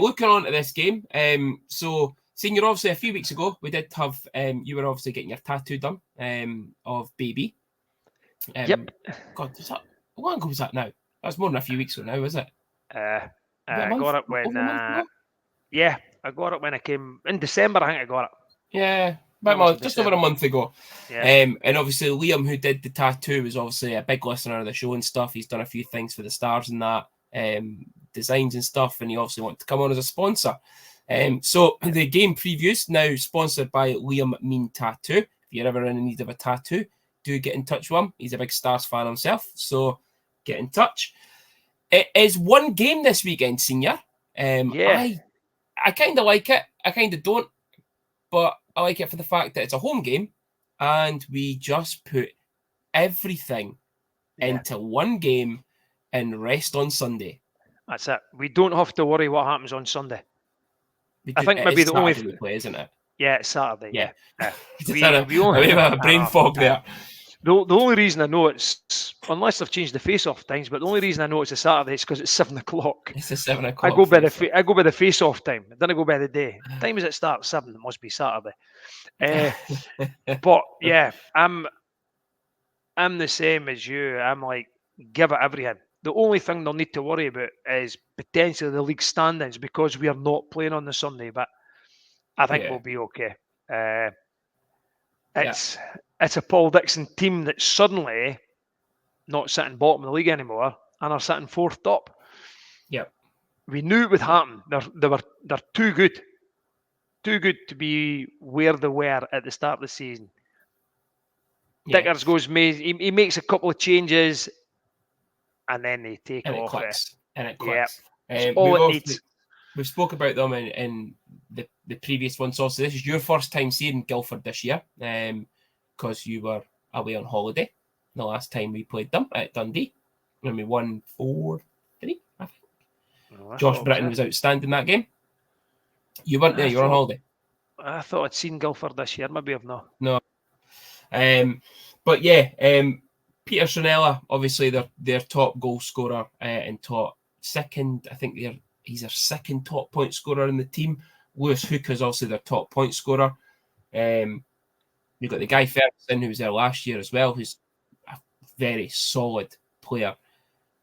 S1: looking on to this game. So. Senior, obviously, a few weeks ago, we did have, you were obviously getting your tattoo done of Baby.
S2: Yep.
S1: God, how long ago was that now? That's more than a few weeks ago now, was it?
S2: I got it when, I got it when I came, in December, I think I got it.
S1: Yeah, just over a month ago. Yeah. And obviously, Liam, who did the tattoo, was obviously a big listener of the show and stuff. He's done a few things for the Stars and that, designs and stuff, and he obviously wanted to come on as a sponsor. So the game previews now sponsored by Liam Mean Tattoo. If you're ever in need of a tattoo, do get in touch with him. He's a big Stars fan himself, so get in touch. It is one game this weekend, Senior. I kind of like it. I kind of don't, but I like it for the fact that it's a home game, and we just put everything into one game and rest on Sunday.
S2: That's it. We don't have to worry what happens on Sunday. I think maybe the only
S1: play, isn't it?
S2: Yeah, it's Saturday. Yeah.
S1: We only have a brain fog there.
S2: The only reason I know it's, unless they've changed the face-off times, but the only reason I know it's a Saturday is because it's 7 o'clock.
S1: It's a 7 o'clock.
S2: I go by the face-off time. I don't go by the day. Time as it starts 7, it must be Saturday. But yeah, I'm the same as you. I'm like, give it everything. The only thing they'll need to worry about is potentially the league standings because we are not playing on the Sunday, but I think we'll be okay. It's a Paul Dixon team that's suddenly not sitting bottom of the league anymore and are sitting 4th top.
S1: Yeah.
S2: We knew it would happen. They're too good. Too good to be where they were at the start of the season. Dickers goes, he makes a couple of changes and then they take off.
S1: And it clicks.
S2: All it needs.
S1: We spoke about them in the previous one. So this is your first time seeing Guilford this year because you were away on holiday the last time we played them at Dundee. When we won 4-3, I think. Josh Britton was outstanding that game. You weren't there. You were on holiday.
S2: I thought I'd seen Guilford this year. Maybe I've not.
S1: No. But yeah, Peter Sonella, obviously their top goal scorer and top second. I think he's their second top point scorer in the team. Lewis Hook is also their top point scorer. You've got the Guy Ferguson, who was there last year as well, who's a very solid player.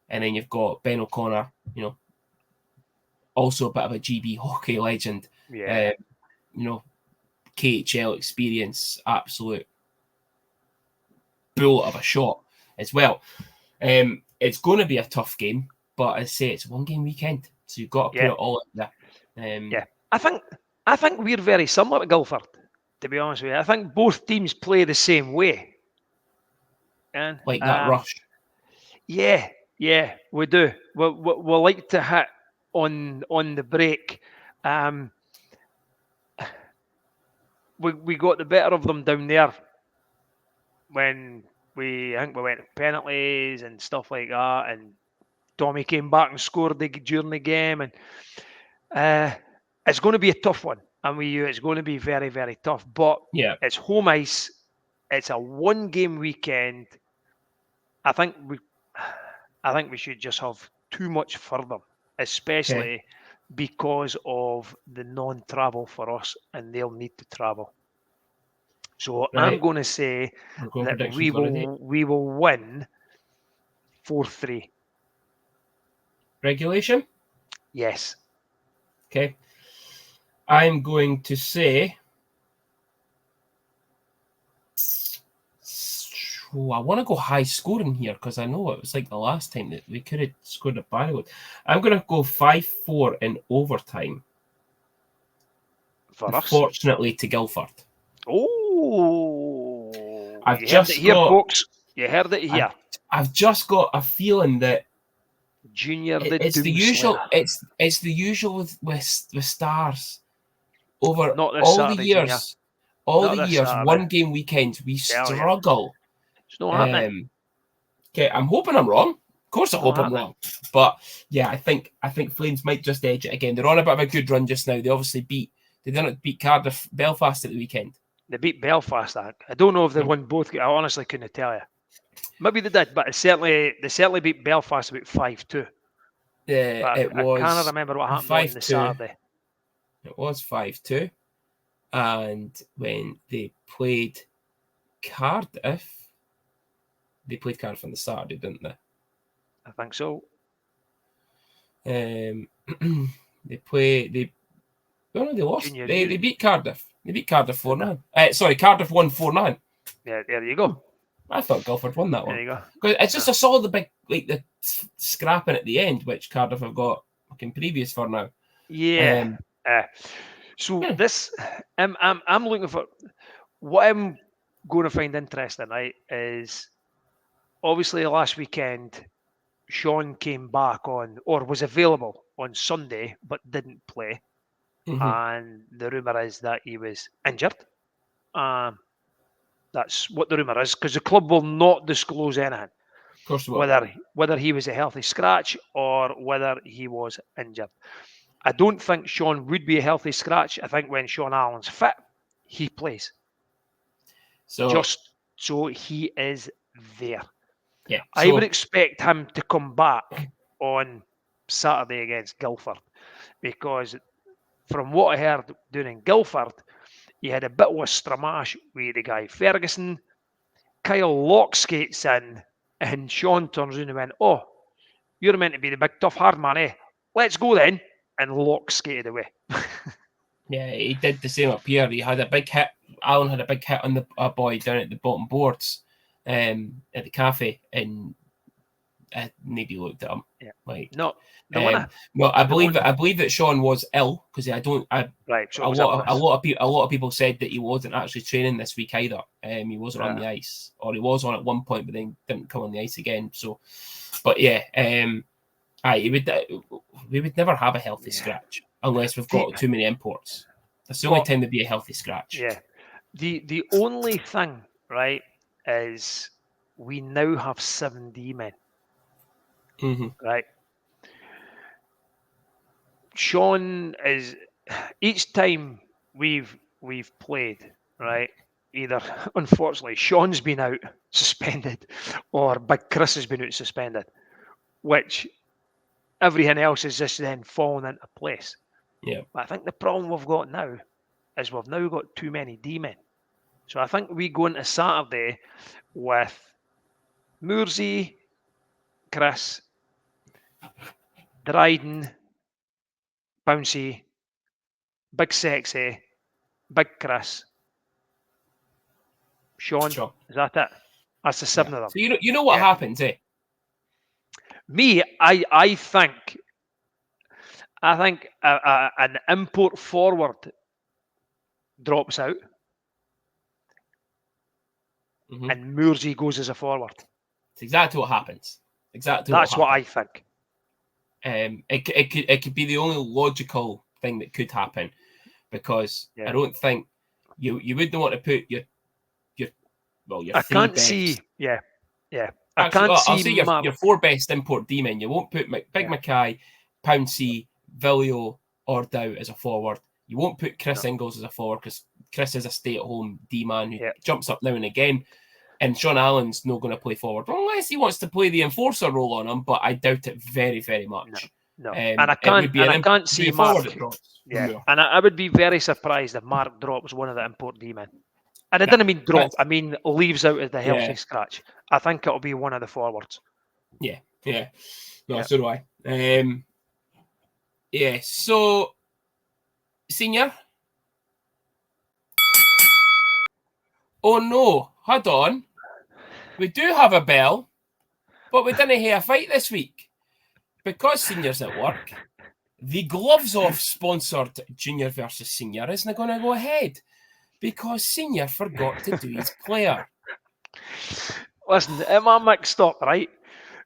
S1: And then you've got Ben O'Connor, also a bit of a GB hockey legend.
S2: Yeah.
S1: KHL experience, absolute bullet of a shot as well. It's going to be a tough game, but I say it's one game weekend, so you've got to put it all out there.
S2: Yeah, I think we're very similar to Guilford, to be honest with you. I think both teams play the same way. And
S1: like that rush.
S2: Yeah, we do. We like to hit on the break. We got the better of them down there when I think we went to penalties and stuff like that, and Tommy came back and scored during the game, and it's going to be a tough one. And it's going to be very, very tough. But it's home ice. It's a one-game weekend. I think we should just have too much for them, especially because of the non-travel for us, and they'll need to travel. So I'm going to say that we will win 4-3.
S1: Regulation?
S2: Yes.
S1: Okay. I'm going to say I want to go high scoring here because I know it was like the last time that we could have scored a barrel. I'm going to go 5-4 in overtime.
S2: For
S1: unfortunately, to Guilford.
S2: Oh,
S1: I've just
S2: heard it here, folks. You heard it here.
S1: I've just got a feeling that
S2: Junior
S1: it's the usual. It's the usual with Stars over all the years. All the years, one game weekends, we struggle.
S2: It's not happening.
S1: Okay, I'm hoping I'm wrong. Of course, I hope I'm wrong. But yeah, I think Flames might just edge it again. They're on a bit of a good run just now. They obviously They didn't beat Cardiff, Belfast at the weekend.
S2: They beat Belfast. I don't know if they won both. I honestly couldn't tell you. Maybe they did, but they certainly beat Belfast about 5-2.
S1: It was.
S2: I can't remember what happened on the Saturday.
S1: It was 5-2, and when they played Cardiff on the Saturday, didn't they?
S2: I think so.
S1: They lost. They beat Cardiff. They beat Cardiff 4-9. Sorry, Cardiff won 4-9.
S2: Yeah, there you go.
S1: I thought Guilford won that one.
S2: There you go.
S1: Because it's just I saw the big the scrapping at the end, which Cardiff have got fucking previous for now.
S2: Yeah. This, I'm looking for what I'm going to find interesting, right? Is obviously last weekend Sean came back was available on Sunday but didn't play.
S1: Mm-hmm.
S2: And the rumour is that he was injured. That's what the rumour is, because the club will not disclose anything.
S1: Of course they will.
S2: Whether he was a healthy scratch or whether he was injured. I don't think Sean would be a healthy scratch. I think when Sean Allen's fit, he plays. Just so he is there.
S1: Yeah.
S2: I would expect him to come back on Saturday against Guilford, because from what I heard during Guilford, you had a bit of a stramash with the guy Ferguson. Kyle Locke skates in, and Sean turns around and went, "Oh, you're meant to be the big tough hard man, eh? Let's go then." And Locke skated away.
S1: Yeah, he did the same up here. He had a big hit. Alan had a big hit on the boy down at the bottom boards at the cafe, and nobody looked at him.
S2: Yeah.
S1: Like
S2: no,
S1: I believe that Sean was ill because a lot of people said that he wasn't actually training this week either. He wasn't on the ice, or he was on at one point, but then didn't come on the ice again. So, but yeah, we would never have a healthy scratch unless we've got too many imports. That's the only time there'd be a healthy scratch.
S2: Yeah. The only thing, right, is we now have 7 D-men.
S1: Mm-hmm.
S2: Right. Sean is, each time we've played, right, either, unfortunately, Sean's been out suspended or Big Chris has been out suspended, which everything else is just then fallen into place.
S1: Yeah.
S2: But I think the problem we've got now is we've now got too many D-men. So I think we go into Saturday with Moorsey, Chris, Dryden, Bouncy, Big Sexy, Big Chris, Sean.
S1: Sure.
S2: Is that it? That's the 7 of them.
S1: So you know what happens, eh?
S2: Me, I think an import forward drops out, and Moorsey goes as a forward.
S1: It's exactly what happens.
S2: That's what I think.
S1: It could be the only logical thing that could happen, because I don't think you wouldn't want to put your
S2: I
S1: three
S2: can't
S1: best.
S2: see. Yeah.
S1: Actually, I'll say your 4 best import D-men. You won't put Big Mackay, Pouncey, Villio, or Dow as a forward. You won't put Chris Ingles as a forward, because Chris is a stay-at-home D-man who jumps up now and again. And Sean Allen's not going to play forward, unless he wants to play the enforcer role on him, but I doubt it very, very much.
S2: No. And I can't see Mark. Yeah. And I would be very surprised if Mark drops one of the import D-men. And I didn't mean drop, I mean leaves out of the healthy scratch. I think it'll be one of the forwards.
S1: Yeah. No, so do I. So, Senior. Oh no, hold on. We do have a bell, but we didn't hear a fight this week. Because Senior's at work, the Gloves Off sponsored Junior versus Senior isn't going to go ahead, because Senior forgot to do his player.
S2: Listen, am I mixed up, right?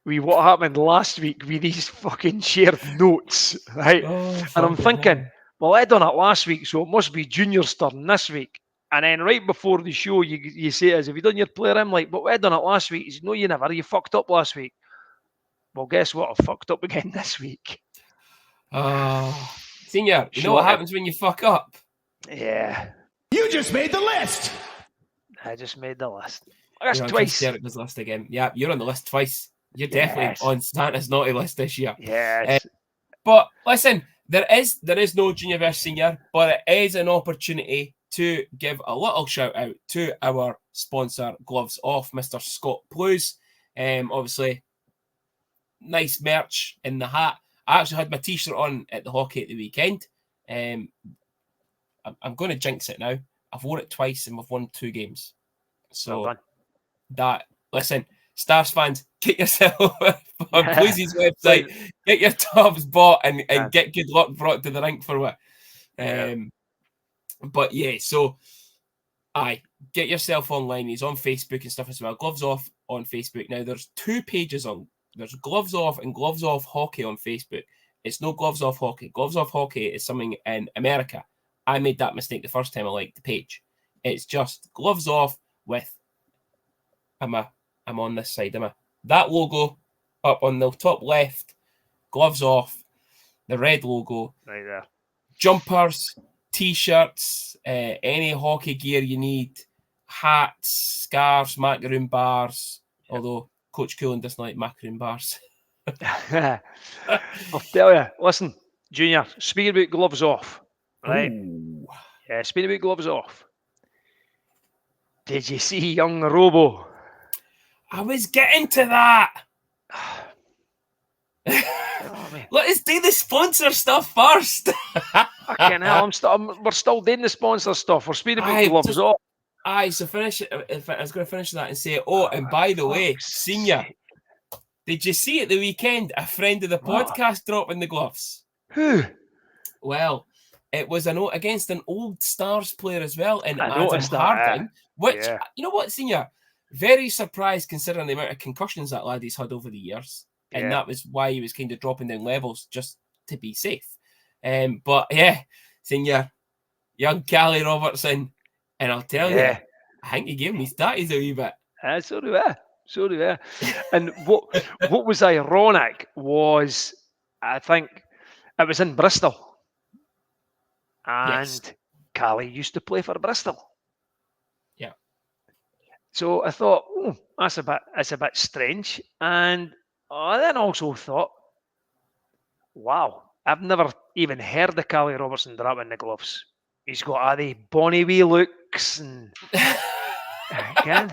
S2: With what happened last week with these fucking shared notes, right? And I'm thinking, well, I done it last week, so it must be Junior's turn this week. And then right before the show, you say, "Have you done your player?" I'm like, "But I done it last week." He says, "No, you never. You fucked up last week." Well, guess what? I fucked up again this week.
S1: Senior, you know what happens when you fuck up?
S2: Yeah.
S3: You just made the list.
S2: I just made the list.
S1: That's twice. Jericho's list again. Yeah, you're on the list twice. You're definitely on Santa's naughty list this year.
S2: Yes.
S1: But listen, there is no Junior versus Senior, but it is an opportunity to give a little shout out to our sponsor, Gloves Off, Mr. Scott Blues. Obviously, nice merch in the hat. I actually had my t-shirt on at the hockey at the weekend. I'm going to jinx it now. I've worn it twice and we've won 2 games. So listen, Stars fans, get yourself on Blues' website, get your tubs bought and get good luck brought to the rink for it. But yeah, so get yourself online. He's on Facebook and stuff as well. Gloves Off on Facebook. Now there's 2 pages on. There's Gloves Off and Gloves Off Hockey on Facebook. It's no Gloves Off Hockey. Gloves Off Hockey is something in America. I made that mistake the first time I liked the page. It's just Gloves Off with I'm on this side, that logo up on the top left, Gloves Off, the red logo.
S2: Right there.
S1: Jumpers, t-shirts, any hockey gear you need, hats, scarves, macaroon bars, although Coach Coolan doesn't like macaroon bars.
S2: I'll tell you, listen, Junior, speaking about Gloves Off, right?
S1: Ooh.
S2: Yeah, speaking about Gloves Off, did you see young Robo?
S1: I was getting to that. Let us do the sponsor stuff first.
S2: Fucking hell, we're still doing the sponsor stuff. We're speaking about Gloves Off.
S1: So finish it. I was going to finish that and say, and by the way, Senior, did you see at the weekend a friend of the podcast dropping the gloves?
S2: Who?
S1: Well, it was against an old Stars player as well, in Adam
S2: that,
S1: Harding, which, you know what, Senior? Very surprised considering the amount of concussions that lad he's had over the years. And that was why he was kind of dropping down levels just to be safe. But yeah, Senior, young Callie Robertson, and I'll tell you, I think he gave me statties a wee bit.
S2: So do I. And what was ironic was, I think it was in Bristol. And Callie used to play for Bristol.
S1: Yeah.
S2: So I thought, oh, that's a bit strange. And I then also thought, wow, I've never even heard of Callie Robertson dropping the gloves. He's got all the bonny wee looks and again,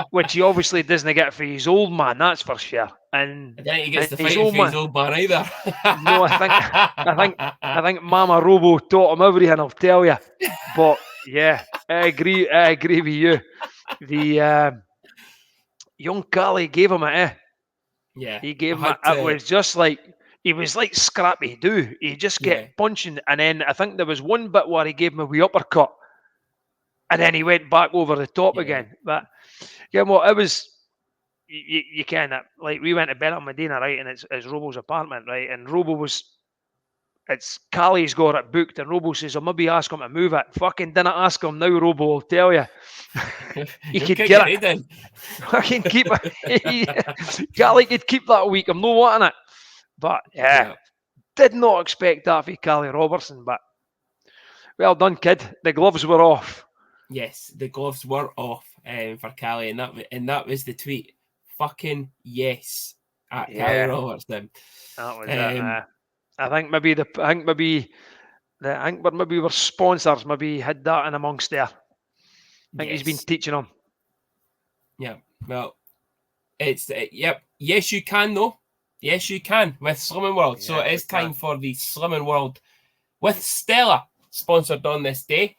S2: which he obviously doesn't get for his old man, that's for sure. And
S1: I don't think he gets the
S2: his
S1: fighting
S2: old
S1: for his
S2: man,
S1: old man either.
S2: no, I think Mama Robo taught him everything. I'll tell you. But yeah, I agree with you. The young Callie gave him it.
S1: Yeah,
S2: He gave
S1: I
S2: him it.
S1: had
S2: It
S1: to.
S2: was just like he was like Scrappy Doo. He just
S1: Yeah.
S2: kept punching, and then I think there was one bit where he gave him a wee uppercut, and then he went back over the top
S1: Yeah.
S2: again. But yeah, well, it was. You kind of like we went to bed on Medina, right, and it's Robo's apartment, right, and Robo was. It's Callie's got it booked, and Robo says, "I'll maybe ask him to move it." Fucking didn't ask him now, Robo. I'll tell you. He
S1: You'll
S2: could
S1: kick
S2: get
S1: your
S2: it.
S1: head in.
S2: I can keep it. Callie could keep that week. I'm not wanting it. But yeah, did not expect that for Callie Robertson. But well done, kid. The gloves were off.
S1: Yes, the gloves were off for Callie, and that was the tweet. Fucking yes at Callie
S2: Yeah.
S1: Robertson.
S2: That was it. I think maybe maybe our sponsors maybe had that in amongst there. I think he's been teaching them.
S1: Yeah. Well, it's yep. Yes, you can though. Yes, you can with Slimming World. So
S2: Yes,
S1: it is
S2: we can.
S1: time for the Slimming World with Stella, sponsored on this day.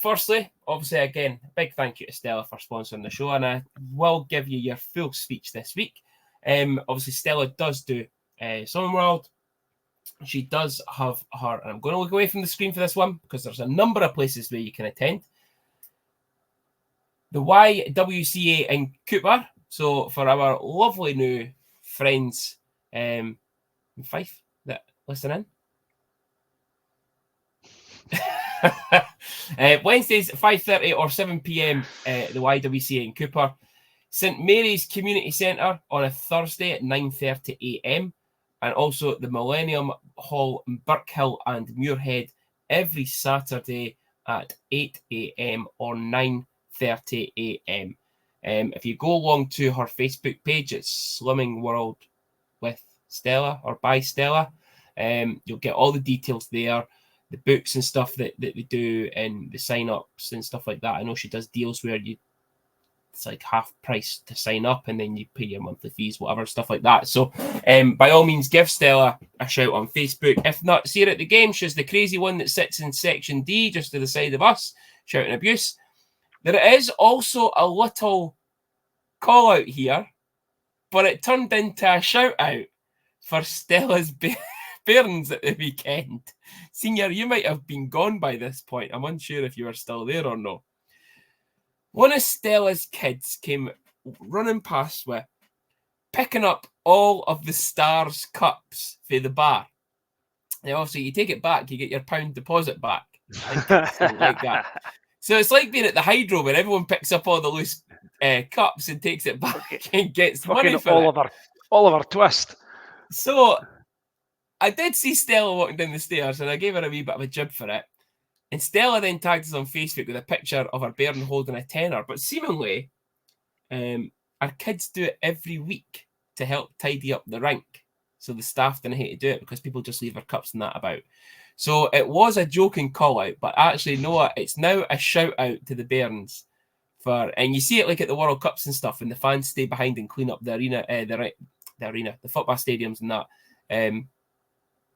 S1: Firstly, obviously, again, big thank you to Stella for sponsoring the show, and I will give you your full speech this week. Obviously, Stella does do Slimming World. She does have her, and I'm going to look away from the screen for this one because there's a number of places where you can attend. The YWCA in Cooper. So for our lovely new friends in Fife that listen in. Wednesdays 5:30 or 7 p.m. The YWCA in Cooper. St Mary's Community Centre on a Thursday at 9:30 a.m. and also the Millennium Hall in Birkhill and Muirhead every Saturday at 8 a.m. or 9:30 a.m. If you go along to her Facebook page, it's Slimming World with Stella or by Stella. You'll get all the details there, the books and stuff that they do, and the sign-ups and stuff like that. I know she does deals where it's like half price to sign up and then you pay your monthly fees, whatever, stuff like that. So by all means, give Stella a shout on Facebook. If not, see her at the game. She's the crazy one that sits in section D just to the side of us, shouting abuse. There is also a little call out here, but it turned into a shout out for Stella's bairns at the weekend. Senior, you might have been gone by this point. I'm unsure if you were still there or not. One of Stella's kids came running past with picking up all of the Stars cups for the bar. Now, obviously, you take it back, you get your £1 deposit back. Like that. So it's like being at the Hydro where everyone picks up all the loose cups and takes it back and gets money for it.
S2: Oliver Twist.
S1: So I did see Stella walking down the stairs and I gave her a wee bit of a jib for it. And Stella then tagged us on Facebook with a picture of her bairn holding a tenner. But seemingly, our kids do it every week to help tidy up the rink. So the staff didn't hate to do it because people just leave their cups and that about. So it was a joking call out, but actually, Noah, it's now a shout out to the bairns and you see it like at the World Cups and stuff, and the fans stay behind and clean up the arena, the football stadiums and that.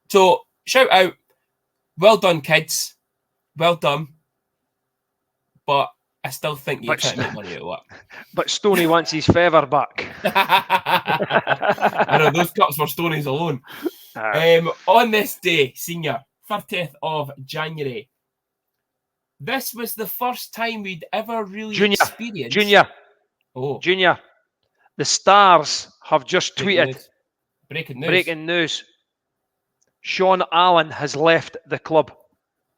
S1: So shout out, well done, kids, well done. But I still think you can't make money out of it.
S2: But Stoney wants his feather back.
S1: I know those cups were Stoney's alone. On this day, senior, 30th of January, this was the first time we'd ever really experienced.
S2: Junior, the Stars have just tweeted.
S1: Breaking news.
S2: Sean Allen has left the club.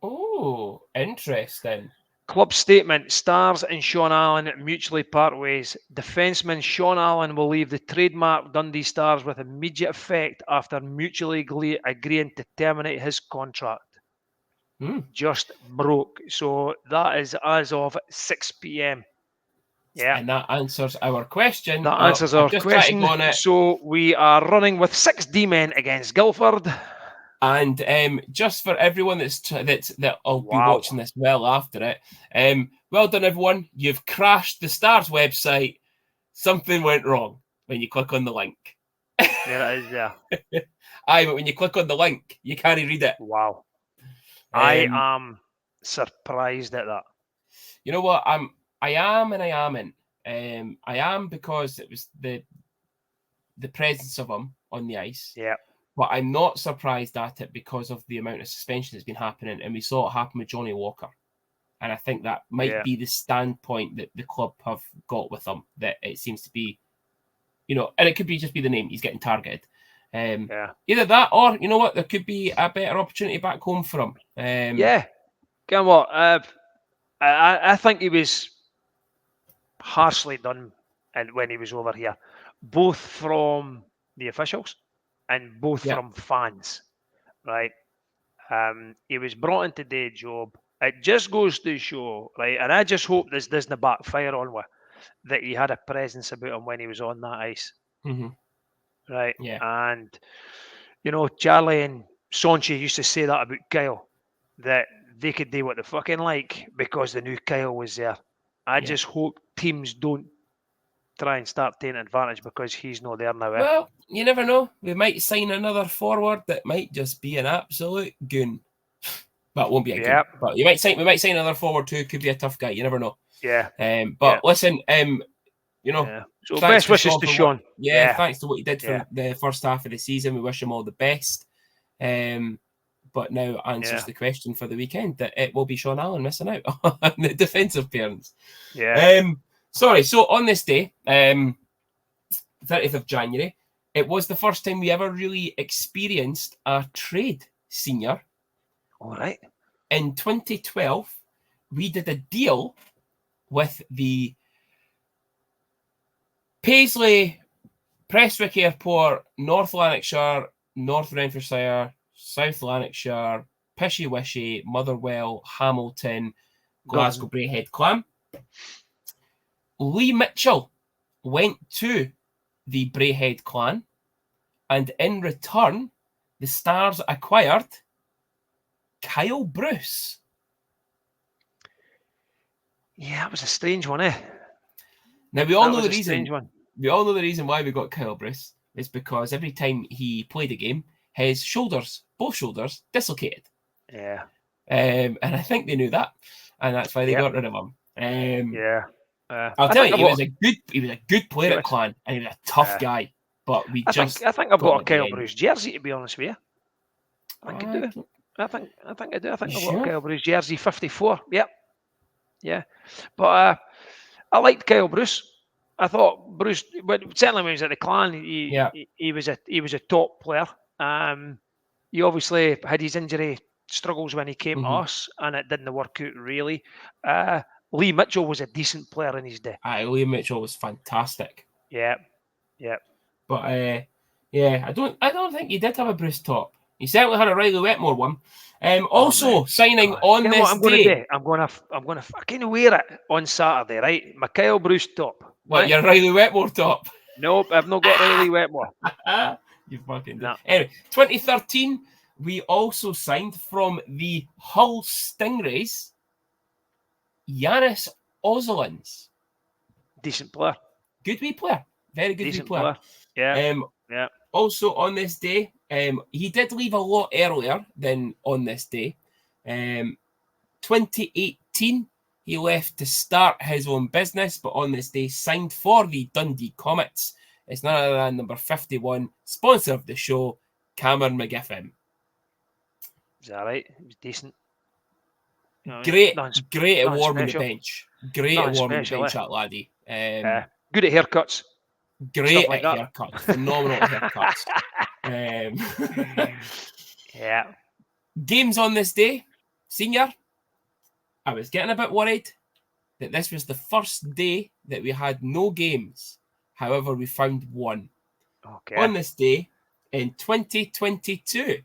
S1: Oh, interesting.
S2: Club statement, Stars and Sean Allen mutually part ways. Defenceman Sean Allen will leave the trademark Dundee Stars with immediate effect after mutually agreeing to terminate his contract. Just broke. So that is as of 6 p.m. Yeah.
S1: And that answers our question.
S2: That answers our
S1: just try to
S2: question.
S1: go on it.
S2: So we are running with 6 D-men against Guilford.
S1: And just for everyone that'll be
S2: Wow.
S1: watching this well after it, well done, everyone. You've crashed the Stars website. Something went wrong when you click on the link.
S2: There it is, yeah.
S1: Aye, but when you click on the link, you can't read it.
S2: Wow. I am surprised at that.
S1: You know what? I am and I amn't. I am because it was the presence of him on the ice.
S2: Yeah.
S1: But I'm not surprised at it because of the amount of suspension that's been happening, and we saw it happen with Johnny Walker. And I think that might be the standpoint that the club have got with him, that it seems to be, and it could be just be the name he's getting targeted. Either that or, you know what, there could be a better opportunity back home for him.
S2: Yeah. Come on. I think he was harshly done when he was over here, both from the officials and both from fans, right? He was brought in to do a job. It just goes to show, right? And I just hope this doesn't backfire on with that he had a presence about him when he was on that ice, right?
S1: Yeah.
S2: And Charlie and Sonchi used to say that about Kyle, that they could do what they fucking like because they knew Kyle was there. I just hope teams don't try and start taking advantage because he's not there now.
S1: Well, you never know. We might sign another forward that might just be an absolute goon. But it won't be a goon. But we might sign another forward too. Could be a tough guy. You never know.
S2: Yeah.
S1: Listen,
S2: So best wishes to Sean.
S1: Thanks to what he did for the first half of the season. We wish him all the best. But now answers the question for the weekend that it will be Sean Allen missing out on the defensive pairings.
S2: Yeah.
S1: Sorry. So on this day, 30th of January, it was the first time we ever really experienced a trade senior.
S2: All right.
S1: In 2012, we did a deal with the Paisley, Prestwick Airport, North Lanarkshire, North Renfrewshire, South Lanarkshire, Pishy Wishy, Motherwell, Hamilton, Glasgow Braehead Clan. Lee Mitchell went to the Braehead Clan, and in return, the Stars acquired Kyle Bruce.
S2: Yeah, it was a strange one, eh?
S1: Now we all know the reason. We all know the reason why we got Kyle Bruce is because every time he played a game, his both shoulders, dislocated.
S2: Yeah.
S1: And I think they knew that, and that's why they got rid of him. I'll tell you, he was a good player at Clan, and he was a tough guy. But I think
S2: I've got a Kyle Bruce jersey, to be honest with you. I think I do. I think I do. I think I've got a Kyle Bruce jersey 54. Yep. Yeah. But I liked Kyle Bruce. I thought Bruce, but certainly when he was at the Clan, he was a top player. He obviously had his injury struggles when he came to us, and it didn't work out really. Lee Mitchell was a decent player in his day.
S1: Lee Mitchell was fantastic.
S2: Yeah.
S1: But I don't think he did have a Bruce top. He certainly had a Riley Wetmore one. Signing on this day.
S2: I'm gonna fucking wear it on Saturday, right? My Kyle Bruce top.
S1: What, your Riley Wetmore top?
S2: Nope, I've not got Riley Wetmore.
S1: You fucking do. Anyway, 2013, we also signed from the Hull Stingrays, Yanis Ozolins.
S2: Decent player.
S1: Good wee player. Very good
S2: Decent
S1: wee player.
S2: Yeah.
S1: Also on this day, he did leave a lot earlier than on this day. 2018, he left to start his own business, but on this day signed for the Dundee Comets. It's none other than number 51, sponsor of the show, Cameron McGiffin.
S2: Is that right? He was decent.
S1: Great at warming the bench. Great at warming the bench, that laddie.
S2: Good at haircuts.
S1: Great at haircuts. Phenomenal at haircuts.
S2: Yeah.
S1: Games on this day, senior. I was getting a bit worried that this was the first day that we had no games. However, we found one.
S2: Okay.
S1: On this day, in 2022,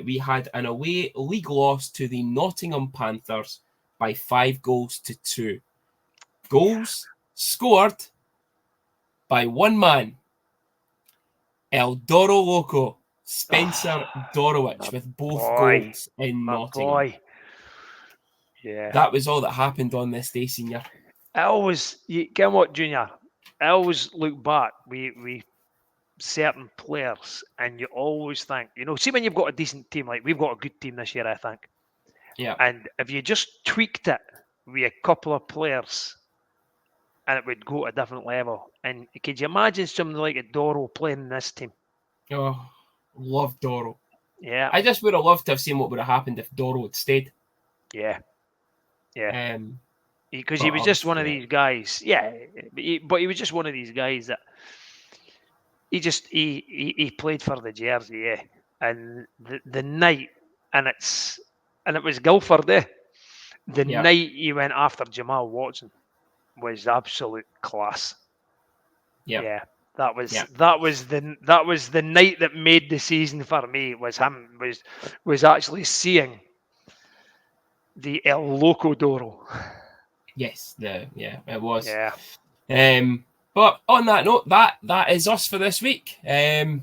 S1: we had an away league loss to the Nottingham Panthers by 5-2. Goals scored by one man, El Doro Loco, Spencer Dorowich, with both goals in Nottingham.
S2: Boy. Yeah.
S1: That was all that happened on this day, Senior.
S2: You get what, Junior? I always look back with certain players, and you always think, see when you've got a decent team, like we've got a good team this year, I think.
S1: Yeah.
S2: And if you just tweaked it with a couple of players, and it would go to a different level. And could you imagine something like a Doro playing in this team?
S1: Oh, love Doro.
S2: Yeah.
S1: I just would have loved to have seen what would have happened if Doro had stayed.
S2: Yeah. Yeah. Because
S1: but
S2: he was just one of
S1: obviously,
S2: these guys. Yeah. But he was just one of these guys that he played for the jersey, yeah. And the night, and it was Guilford, eh? The
S1: Yeah.
S2: night he went after Jamal Watson was absolute class.
S1: Yeah.
S2: Yeah. That was the night that made the season for me. Was actually seeing the El Loco Doro.
S1: Yes, it was.
S2: Yeah.
S1: But on that note, that is us for this week. I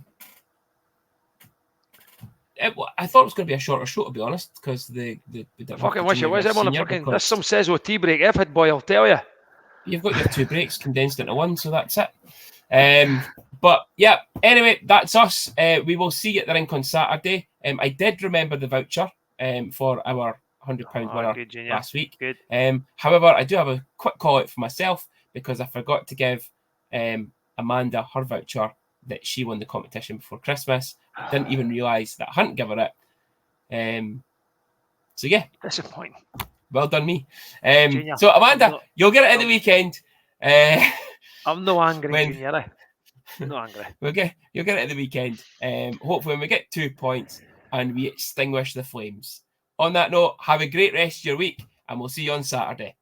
S1: thought it was going to be a shorter show, to be honest, because we didn't
S2: Fucking
S1: have
S2: wish
S1: to
S2: it
S1: do
S2: was.
S1: your
S2: I'm on a
S1: senior
S2: fucking.
S1: because
S2: That's some says with tea break. If it boy, I'll tell you.
S1: You've got your 2 breaks condensed into one, so that's it. But yeah, anyway, that's us. We will see you at the rink on Saturday. I did remember the voucher for our £100 winner
S2: good,
S1: last week.
S2: Good.
S1: However, I do have a quick call out for myself because I forgot to give Amanda her voucher that she won the competition before Christmas. I didn't even realise that I hadn't given her it. So yeah,
S2: Disappointing.
S1: well done me.
S2: Junior,
S1: So Amanda, you'll get it at the weekend.
S2: I'm no angry,
S1: when-
S2: Junior. I'm no angry.
S1: You'll get it at the weekend. Hopefully when we get 2 points and we extinguish the flames. On that note, have a great rest of your week and we'll see you on Saturday.